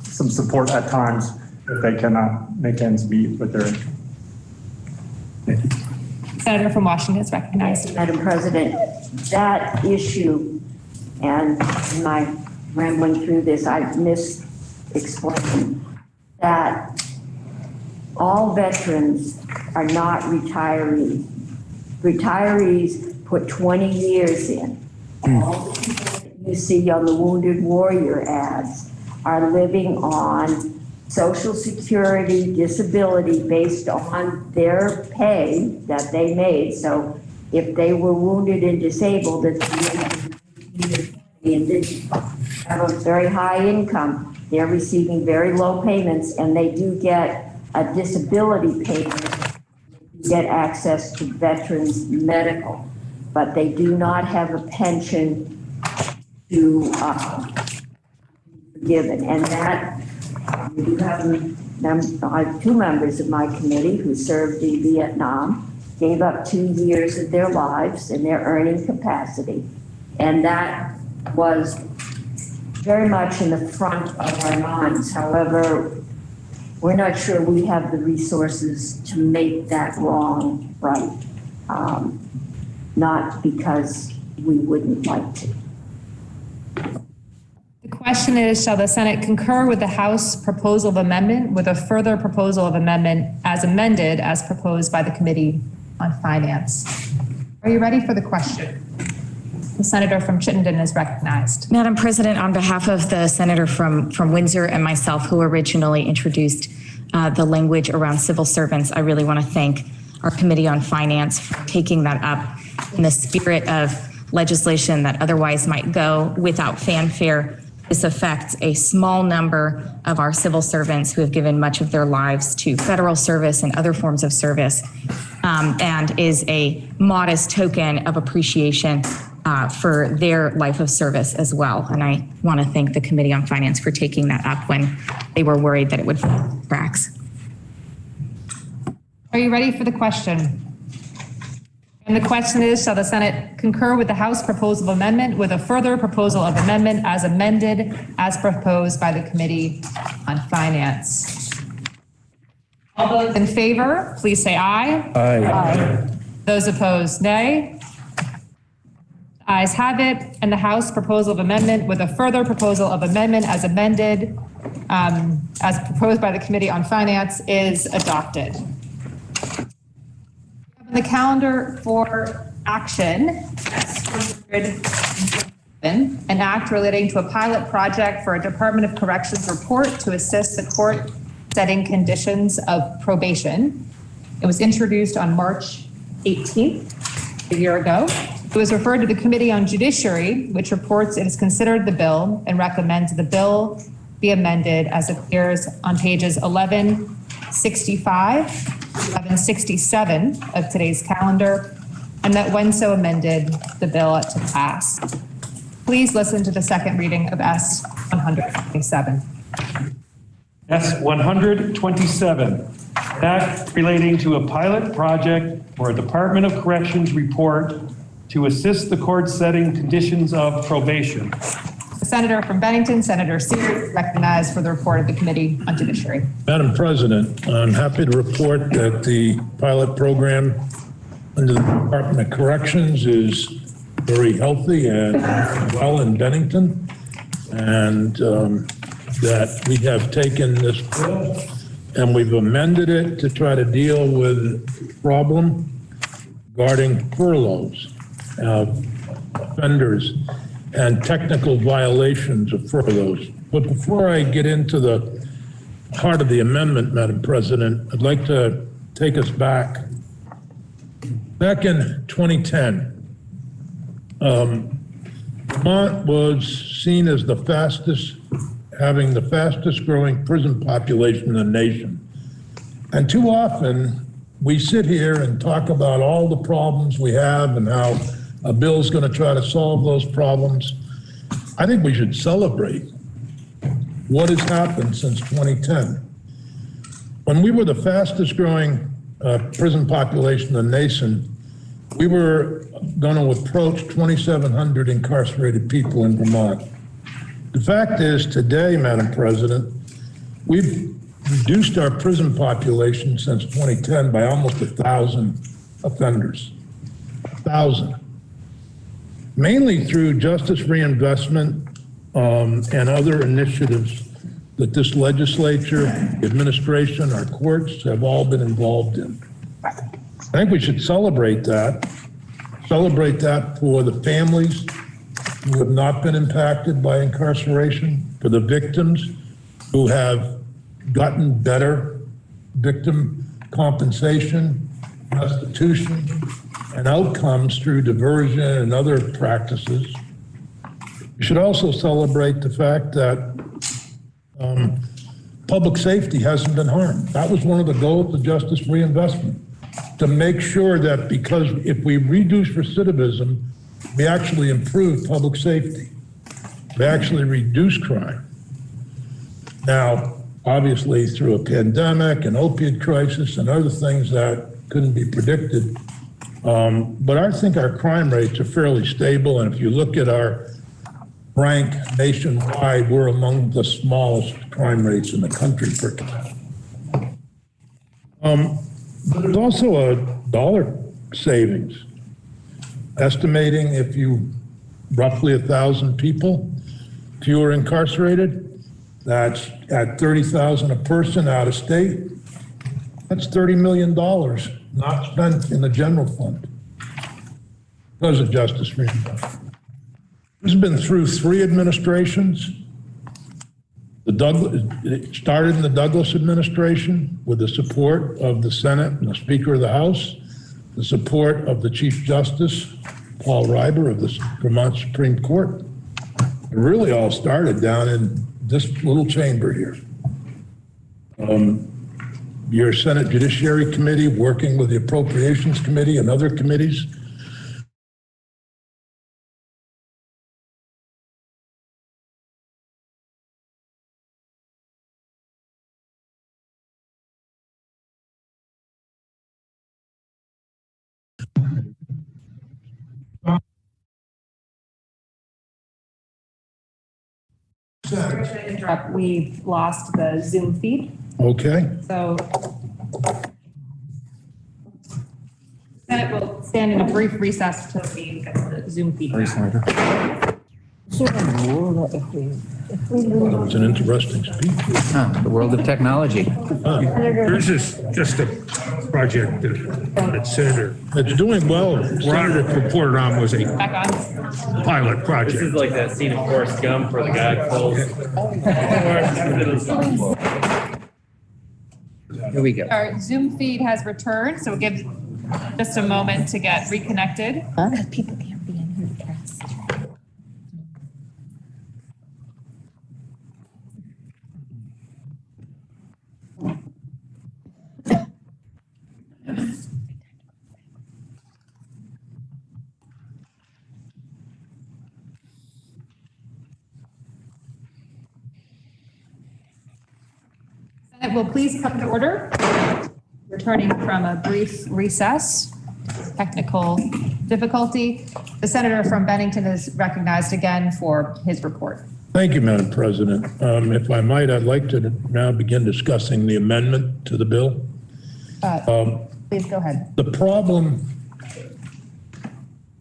some support at times if they cannot make ends meet with their income. Thank you. Senator from Washington is recognized. Madam President, that issue, and in my rambling through this, I've explained that all veterans are not retirees. Retirees put 20 years in. All the people that you see on the Wounded Warrior ads are living on Social Security disability based on their pay that they made. So if they were wounded and disabled and didn't have a very high income, they're receiving very low payments, and they do get a disability payment, get access to veterans medical, but they do not have a pension to given. And that we do have I have 2 members of my committee who served in Vietnam, gave up 2 years of their lives in their earning capacity. And that was very much in the front of our minds. However, we're not sure we have the resources to make that wrong right. Not because we wouldn't like to. The question is, shall the Senate concur with the House proposal of amendment with a further proposal of amendment as amended as proposed by the Committee on Finance? Are you ready for the question? The Senator from Chittenden is recognized. Madam President, on behalf of the Senator from Windsor and myself, who originally introduced the language around civil servants, I really want to thank our Committee on Finance for taking that up in the spirit of legislation that otherwise might go without fanfare. This affects a small number of our civil servants who have given much of their lives to federal service and other forms of service, and is a modest token of appreciation for their life of service as well. And I want to thank the Committee on Finance for taking that up when they were worried that it would fall through the cracks. Are you ready for the question? And the question is, shall the Senate concur with the House proposal of amendment with a further proposal of amendment as amended as proposed by the Committee on Finance? All those in favor, please say aye. Aye. Those opposed, nay. The ayes have it, and the House proposal of amendment with a further proposal of amendment as amended, as proposed by the Committee on Finance is adopted. The calendar for action, an act relating to a pilot project for a Department of Corrections report to assist the court setting conditions of probation. It was introduced on March 18th, a year ago. It was referred to the Committee on Judiciary, which reports it has considered the bill and recommends the bill be amended as appears on pages 1165, 1167 of today's calendar, and that when so amended, the bill ought to pass. Please listen to the second reading of S 127. S 127, an act relating to a pilot project for a Department of Corrections report to assist the court setting conditions of probation. The Senator from Bennington, Senator Sears, recognized for the report of the Committee on Judiciary. Madam President, I'm happy to report that the pilot program under the Department of Corrections is very healthy and well in Bennington, and that we have taken this bill and we've amended it to try to deal with the problem regarding furloughs of offenders and technical violations of furloughs. But before I get into the heart of the amendment, Madam President, I'd like to take us back. Back in 2010, Vermont was seen as having the fastest growing prison population in the nation. And too often, we sit here and talk about all the problems we have and how a bill's going to try to solve those problems. I think we should celebrate what has happened since 2010. When we were the fastest growing prison population in the nation, we were going to approach 2,700 incarcerated people in Vermont. The fact is, today, Madam President, we've reduced our prison population since 2010 by almost 1,000 offenders. 1,000. Mainly through justice reinvestment and other initiatives that this legislature, administration, our courts have all been involved in. I think we should celebrate that for the families who have not been impacted by incarceration, for the victims who have gotten better victim compensation, restitution, and outcomes through diversion and other practices. We should also celebrate the fact that public safety hasn't been harmed. That was one of the goals of justice reinvestment, to make sure that, because if we reduce recidivism, we actually improve public safety. We actually reduce crime. Now, obviously, through a pandemic, an opiate crisis, and other things that couldn't be predicted, but I think our crime rates are fairly stable, and if you look at our rank nationwide, we're among the smallest crime rates in the country per capita. But there's also a dollar savings. Estimating if you roughly 1,000 people fewer incarcerated, that's at $30,000 a person out of state. That's $30 million not spent in the general fund because of justice reinvestment. This has been through 3 administrations. It started in the Douglas administration with the support of the Senate and the Speaker of the House, the support of the Chief Justice, Paul Reiber of the Vermont Supreme Court. It really all started down in this little chamber here. Your Senate Judiciary Committee, working with the Appropriations Committee and other committees, Sorry to interrupt. We've lost the Zoom feed. Okay. So Senate will stand in a brief recess until we get the Zoom feed back. That was an interesting speech. The world of technology. Yours is just a project that Senator. It's doing well. Senator reported on was a Back on. pilot project. This is like that scene of Forrest Gump where the guy pulls. Here we go. Our Zoom feed has returned, so we'll give just a moment to get reconnected. People can't be in here to press. Senate will please come to order. Returning from a brief recess, technical difficulty. The senator from Bennington is recognized again for his report. Thank you, Madam President. If I might, I'd like to now begin discussing the amendment to the bill. Please go ahead. The problem,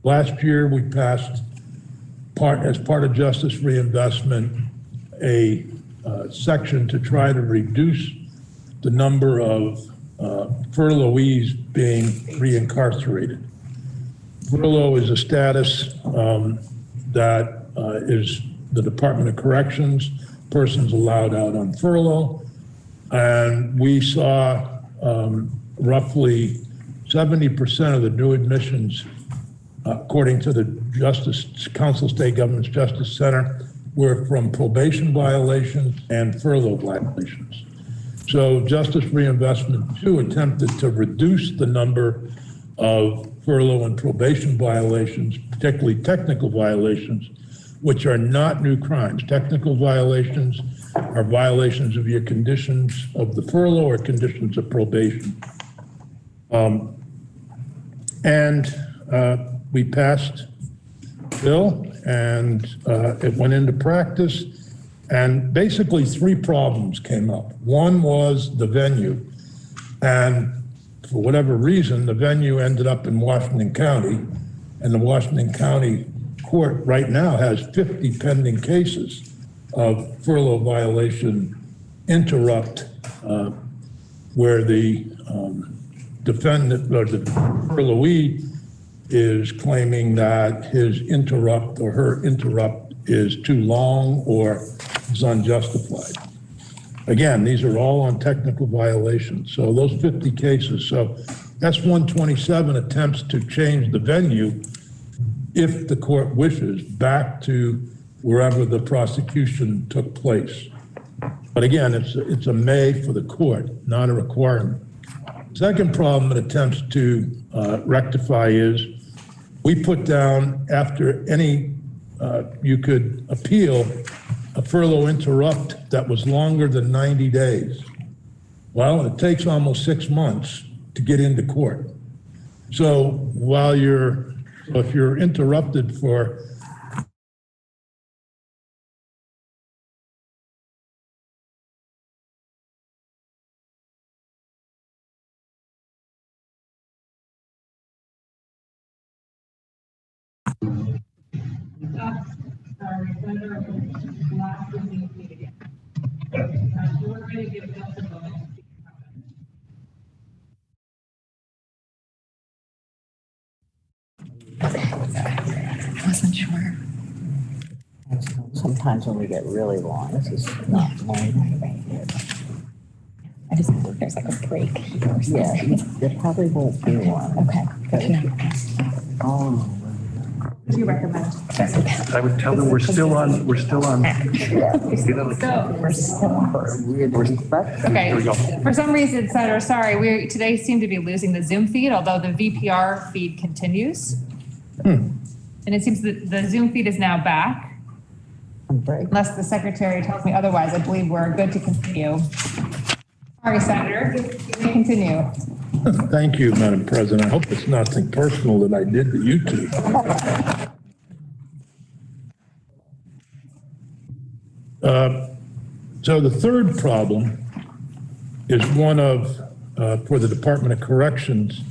last year we passed as part of justice reinvestment, a section to try to reduce the number of furloughees being reincarcerated. Furlough is a status that is the Department of Corrections, persons allowed out on furlough. And we saw roughly 70% of the new admissions, according to the Justice Council State Government's Justice Center, were from probation violations and furlough violations. So Justice Reinvestment 2 attempted to reduce the number of furlough and probation violations, particularly technical violations, which are not new crimes. Technical violations are violations of your conditions of the furlough or conditions of probation. We passed the bill and it went into practice. And basically 3 problems came up. One was the venue. And for whatever reason, the venue ended up in Washington County. And the Washington County Court right now has 50 pending cases of furlough violation interrupt, where the defendant or the furloughee is claiming that his interrupt or her interrupt is too long or is unjustified. Again, these are all on technical violations. So those 50 cases. So S-127 attempts to change the venue, if the court wishes, back to wherever the prosecution took place. But again, it's a may for the court, not a requirement. Second problem it attempts to rectify is we put down after any, you could appeal a furlough interrupt that was longer than 90 days. Well, it takes almost 6 months to get into court. So while if you're interrupted for I wasn't sure. Sometimes when we get really long, this is not long. I just wonder if there's like a break or something. Yeah, there probably won't be one. Okay. Oh. What do you recommend? I would tell them we're still on. So, okay, for some reason, Senator, sorry, we today seem to be losing the Zoom feed, although the VPR feed continues. And it seems that the Zoom feed is now back. Unless the secretary tells me otherwise, I believe we're good to continue. Sorry, Senator, you may continue. Thank you, Madam President. I hope it's nothing personal that I did to you two. So the third problem is one of, for the Department of Corrections,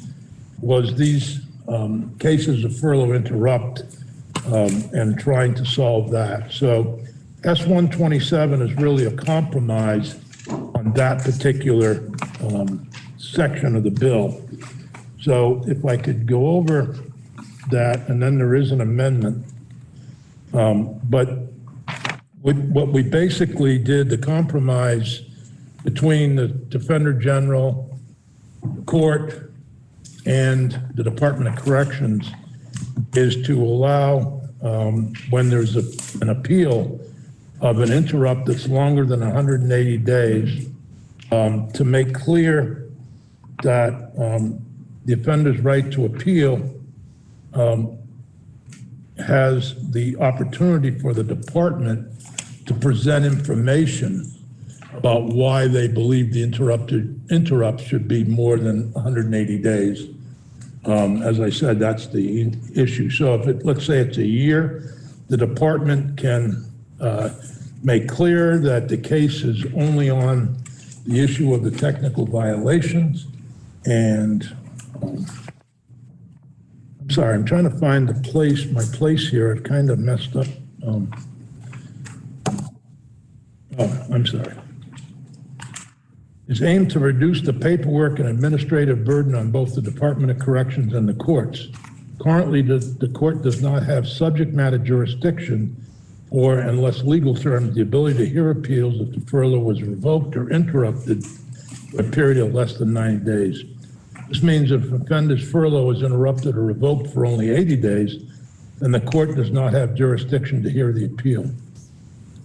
was these cases of furlough interrupt and trying to solve that. So S-127 is really a compromise on that particular section of the bill. So if I could go over that, and then there is an amendment. But what we basically did, the compromise between the Defender General, the court, and the Department of Corrections is to allow, when there's an appeal of an interrupt that's longer than 180 days, to make clear that the offender's right to appeal has the opportunity for the department to present information about why they believe the interrupt should be more than 180 days. As I said, that's the issue. So if let's say it's a year, the department can make clear that the case is only on the issue of the technical violations. And I'm sorry, I'm trying to find my place here. It kind of messed up. I'm sorry. Is aimed to reduce the paperwork and administrative burden on both the Department of Corrections and the courts. Currently, the court does not have subject matter jurisdiction or, in less legal terms, the ability to hear appeals if the furlough was revoked or interrupted for a period of less than 90 days. This means if an offender's furlough is interrupted or revoked for only 80 days, then the court does not have jurisdiction to hear the appeal.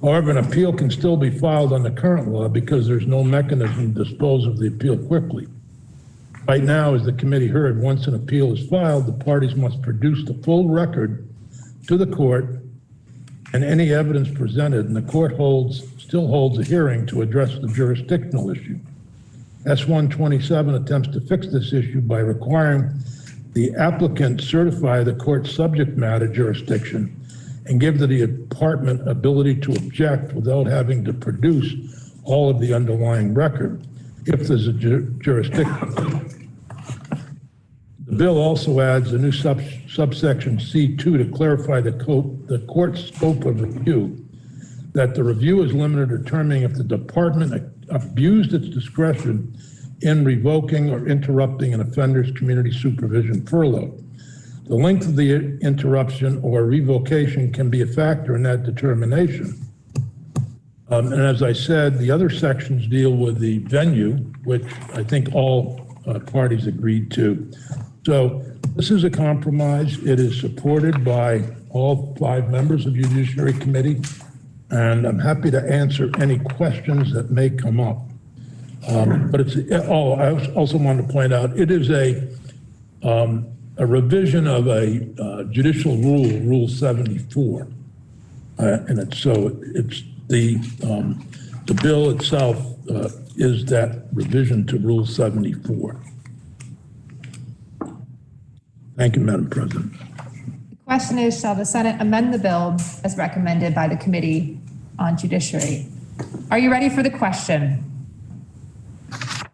However, an appeal can still be filed under current law because there's no mechanism to dispose of the appeal quickly. Right now, as the committee heard, once an appeal is filed, the parties must produce the full record to the court and any evidence presented, and the court still holds a hearing to address the jurisdictional issue. S-127 attempts to fix this issue by requiring the applicant certify the court's subject matter jurisdiction and give the department ability to object without having to produce all of the underlying record if there's a jurisdiction. The bill also adds a new subsection C2 to clarify the court's scope of review, that the review is limited to determining if the department abused its discretion in revoking or interrupting an offender's community supervision furlough. The length of the interruption or revocation can be a factor in that determination. And as I said, the other sections deal with the venue, which I think all parties agreed to. So this is a compromise. It is supported by all 5 members of the Judiciary Committee, and I'm happy to answer any questions that may come up. But I also wanted to point out, it is a revision of a judicial rule, Rule 74. And it's the bill itself is that revision to Rule 74. Thank you, Madam President. The question is, shall the Senate amend the bill as recommended by the Committee on Judiciary? Are you ready for the question?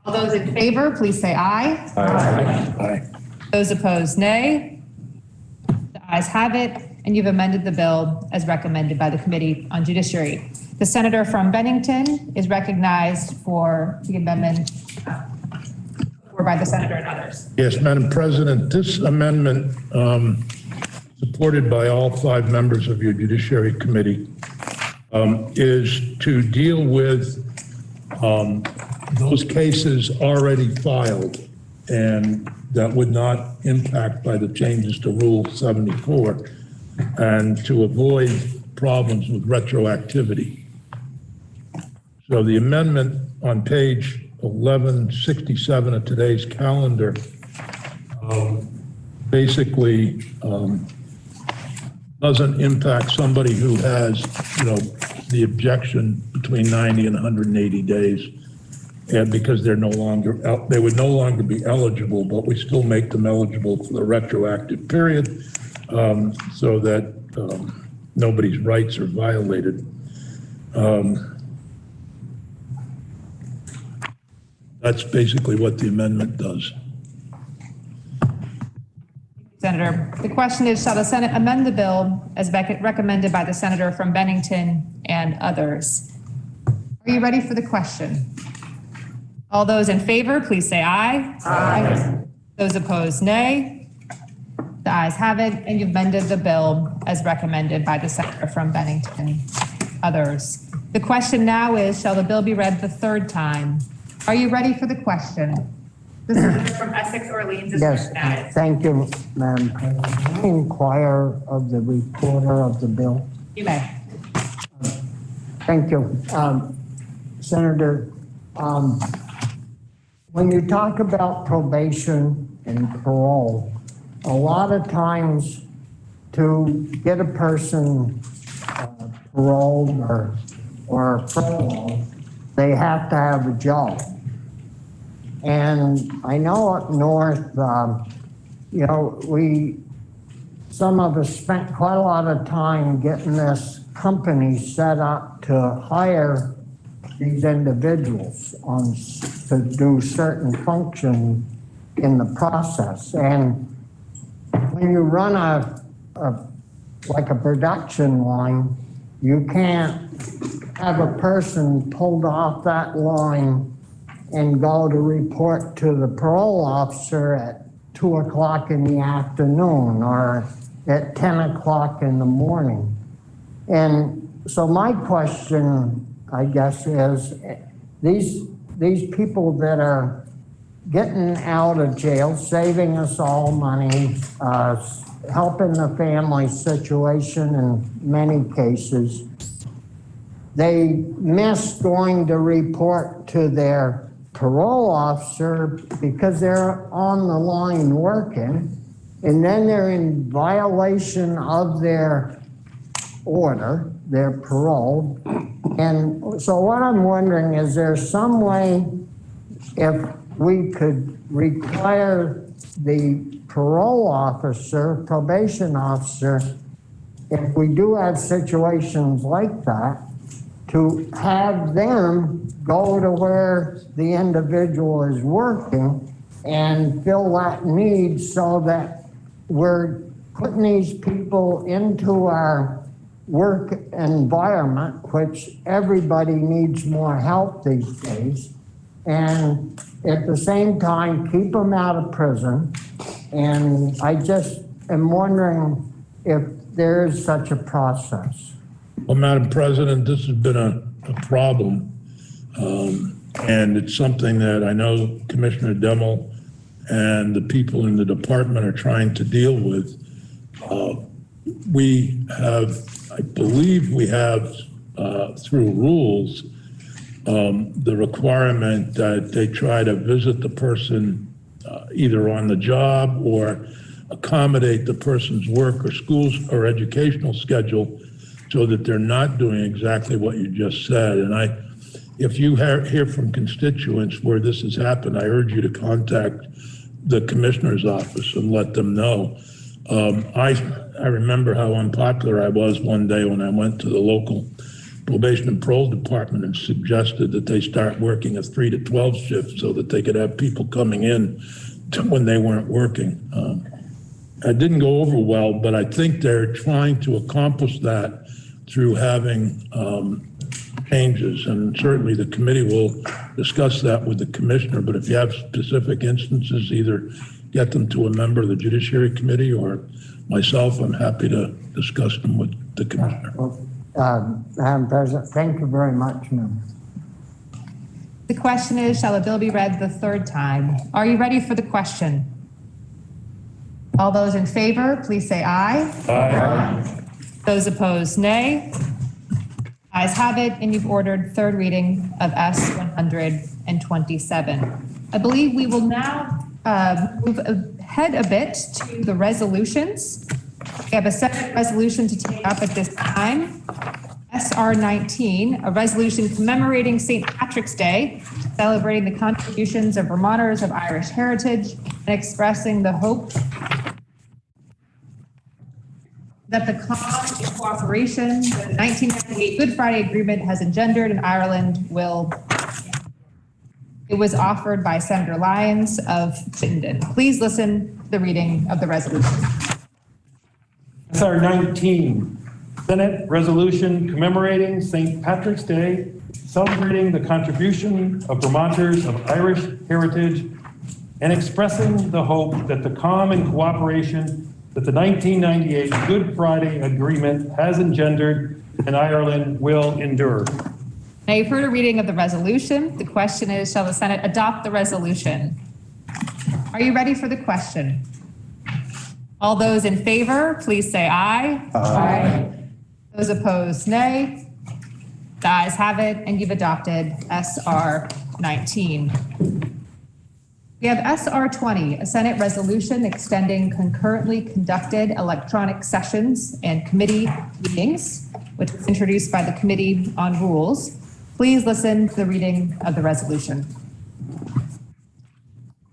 All those in favor, please say aye. Aye. Aye. Those opposed, nay. The ayes have it, and you've amended the bill as recommended by the Committee on Judiciary. The senator from Bennington is recognized for the amendment or by the senator and others. Yes, Madam President, this amendment, supported by all 5 members of your Judiciary Committee, is to deal with those cases already filed and that would not impact by the changes to Rule 74, and to avoid problems with retroactivity. So the amendment on page 1167 of today's calendar basically doesn't impact somebody who has, the objection between 90 and 180 days, and because they would no longer be eligible, but we still make them eligible for the retroactive period, so that nobody's rights are violated. That's basically what the amendment does. Senator, the question is, shall the Senate amend the bill as recommended by the senator from Bennington and others? Are you ready for the question? All those in favor, please say aye. Aye. Those opposed, nay. The ayes have it, and you've amended the bill as recommended by the senator from Bennington. Others. The question now is, shall the bill be read the third time? Are you ready for the question? The senator from Essex Orleans is Yes, recognized. thank you, Madam President. Can I inquire of the reporter of the bill? You may. Thank you. Senator, when you talk about probation and parole, a lot of times to get a person paroled or paroled, they have to have a job. And I know up north, you know, some of us spent quite a lot of time getting this company set up to hire these individuals to do certain function in the process. And when you run like a production line, you can't have a person pulled off that line and go to report to the parole officer at 2 o'clock in the afternoon or at 10 o'clock in the morning. And so my question, I guess, is these people that are getting out of jail, saving us all money, helping the family situation in many cases, they miss going to report to their parole officer because they're on the line working, and then they're in violation of their order, their parole. And so what I'm wondering, is there some way if we could require the parole officer, probation officer, if we do have situations like that, to have them go to where the individual is working and fill that need so that we're putting these people into our work environment, which everybody needs more help these days, and at the same time keep them out of prison. And I just am wondering if there is such a process. Well, Madam President, this has been a problem, and it's something that I know Commissioner Demmel and the people in the department are trying to deal with. We have, I believe we have, through rules, the requirement that they try to visit the person either on the job or accommodate the person's work or schools or educational schedule so that they're not doing exactly what you just said. And if you hear from constituents where this has happened, I urge you to contact the commissioner's office and let them know. I remember how unpopular I was one day when I went to the local probation and parole department and suggested that they start working a 3 to 12 shift so that they could have people coming in when they weren't working. It didn't go over well, but I think they're trying to accomplish that through having changes, and certainly the committee will discuss that with the commissioner. But if you have specific instances, either get them to a member of the Judiciary Committee or myself. I'm happy to discuss them with the commissioner. Madam President, thank you very much, ma'am. The question is, shall the bill be read the third time? Are you ready for the question? All those in favor, please say aye. Aye. Those opposed, nay. Ayes have it, and you've ordered third reading of S 127. I believe we will now move ahead a bit to the resolutions. We have a separate resolution to take up at this time. SR 19, a resolution commemorating St. Patrick's Day, celebrating the contributions of Vermonters of Irish heritage and expressing the hope that the common cooperation that the 1998 Good Friday Agreement has engendered in Ireland will. It was offered by Senator Lyons of Chittenden. Please listen to the reading of the resolution. SR 19, Senate Resolution commemorating St. Patrick's Day, celebrating the contribution of Vermonters of Irish heritage, and expressing the hope that the calm and cooperation that the 1998 Good Friday Agreement has engendered in Ireland will endure. Now you've heard a reading of the resolution. The question is, shall the Senate adopt the resolution? Are you ready for the question? All those in favor, please say aye. Aye. Those opposed, nay. The ayes have it, and you've adopted SR 19. We have SR 20, a Senate resolution extending concurrently conducted electronic sessions and committee meetings, which was introduced by the Committee on Rules. Please listen to the reading of the resolution.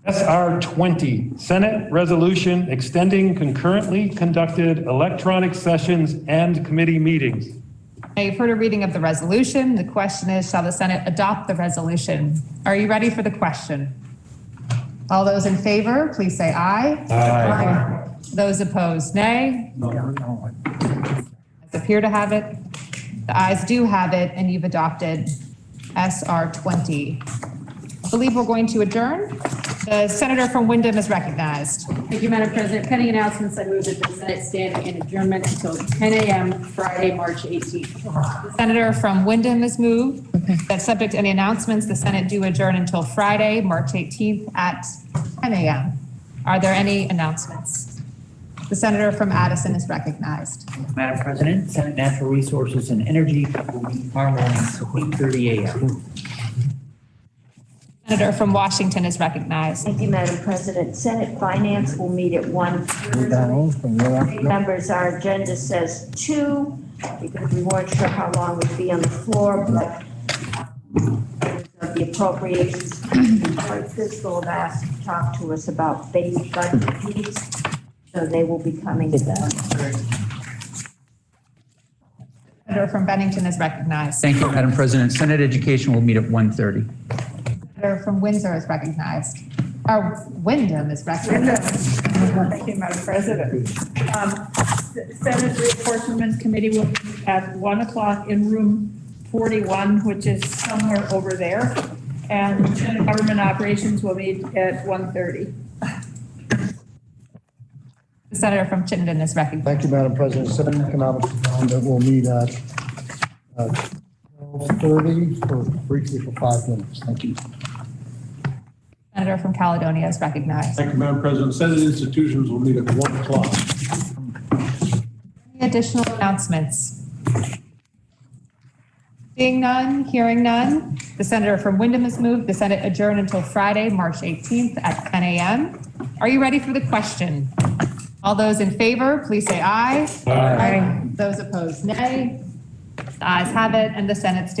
SR 20, Senate Resolution extending concurrently conducted electronic sessions and committee meetings. Now you've heard a reading of the resolution. The question is, shall the Senate adopt the resolution? Are you ready for the question? All those in favor, please say aye. Aye. Those opposed, nay. Ayes appear to have it. The ayes do have it, and you've adopted SR 20. I believe we're going to adjourn. The senator from Windham is recognized. Thank you, Madam President. Pending announcements, I move that the Senate stand in adjournment until 10 a.m. Friday, March 18th. The senator from Windham is moved. That subject to any announcements, the Senate do adjourn until Friday, March 18th at 10 a.m. Are there any announcements? The senator from Addison is recognized. Madam President, Senate Natural Resources and Energy will meet tomorrow morning at 8:30 a.m. Senator from Washington is recognized. Thank you, Madam President. Senate Finance will meet at 1:30. Members, our agenda says 2 because we weren't sure how long we'd be on the floor, but the appropriations fiscal have asked to talk to us about base budget needs, so they will be coming to that. Senator from Bennington is recognized. Thank you, Madam President. Senate Education will meet at 1:30. Senator from Windsor is recognized. Windham is recognized. Thank you, Madam President. The Senate Reapportionment Committee will meet at 1 o'clock in room 41, which is somewhere over there. And Government Operations will meet at 1:30. The senator from Chittenden is recognized. Thank you, Madam President. Senate Economic Development will meet at 12:30 briefly for 5 minutes. Thank you. Senator from Caledonia is recognized. Thank you, Madam President. Senate institutions will meet at 1 o'clock. Any additional announcements? Seeing none, hearing none, the senator from Windham is moved. The Senate adjourn until Friday, March 18th at 10 a.m. Are you ready for the question? All those in favor, please say aye. Aye. Those opposed, nay. The ayes have it, and the Senate stands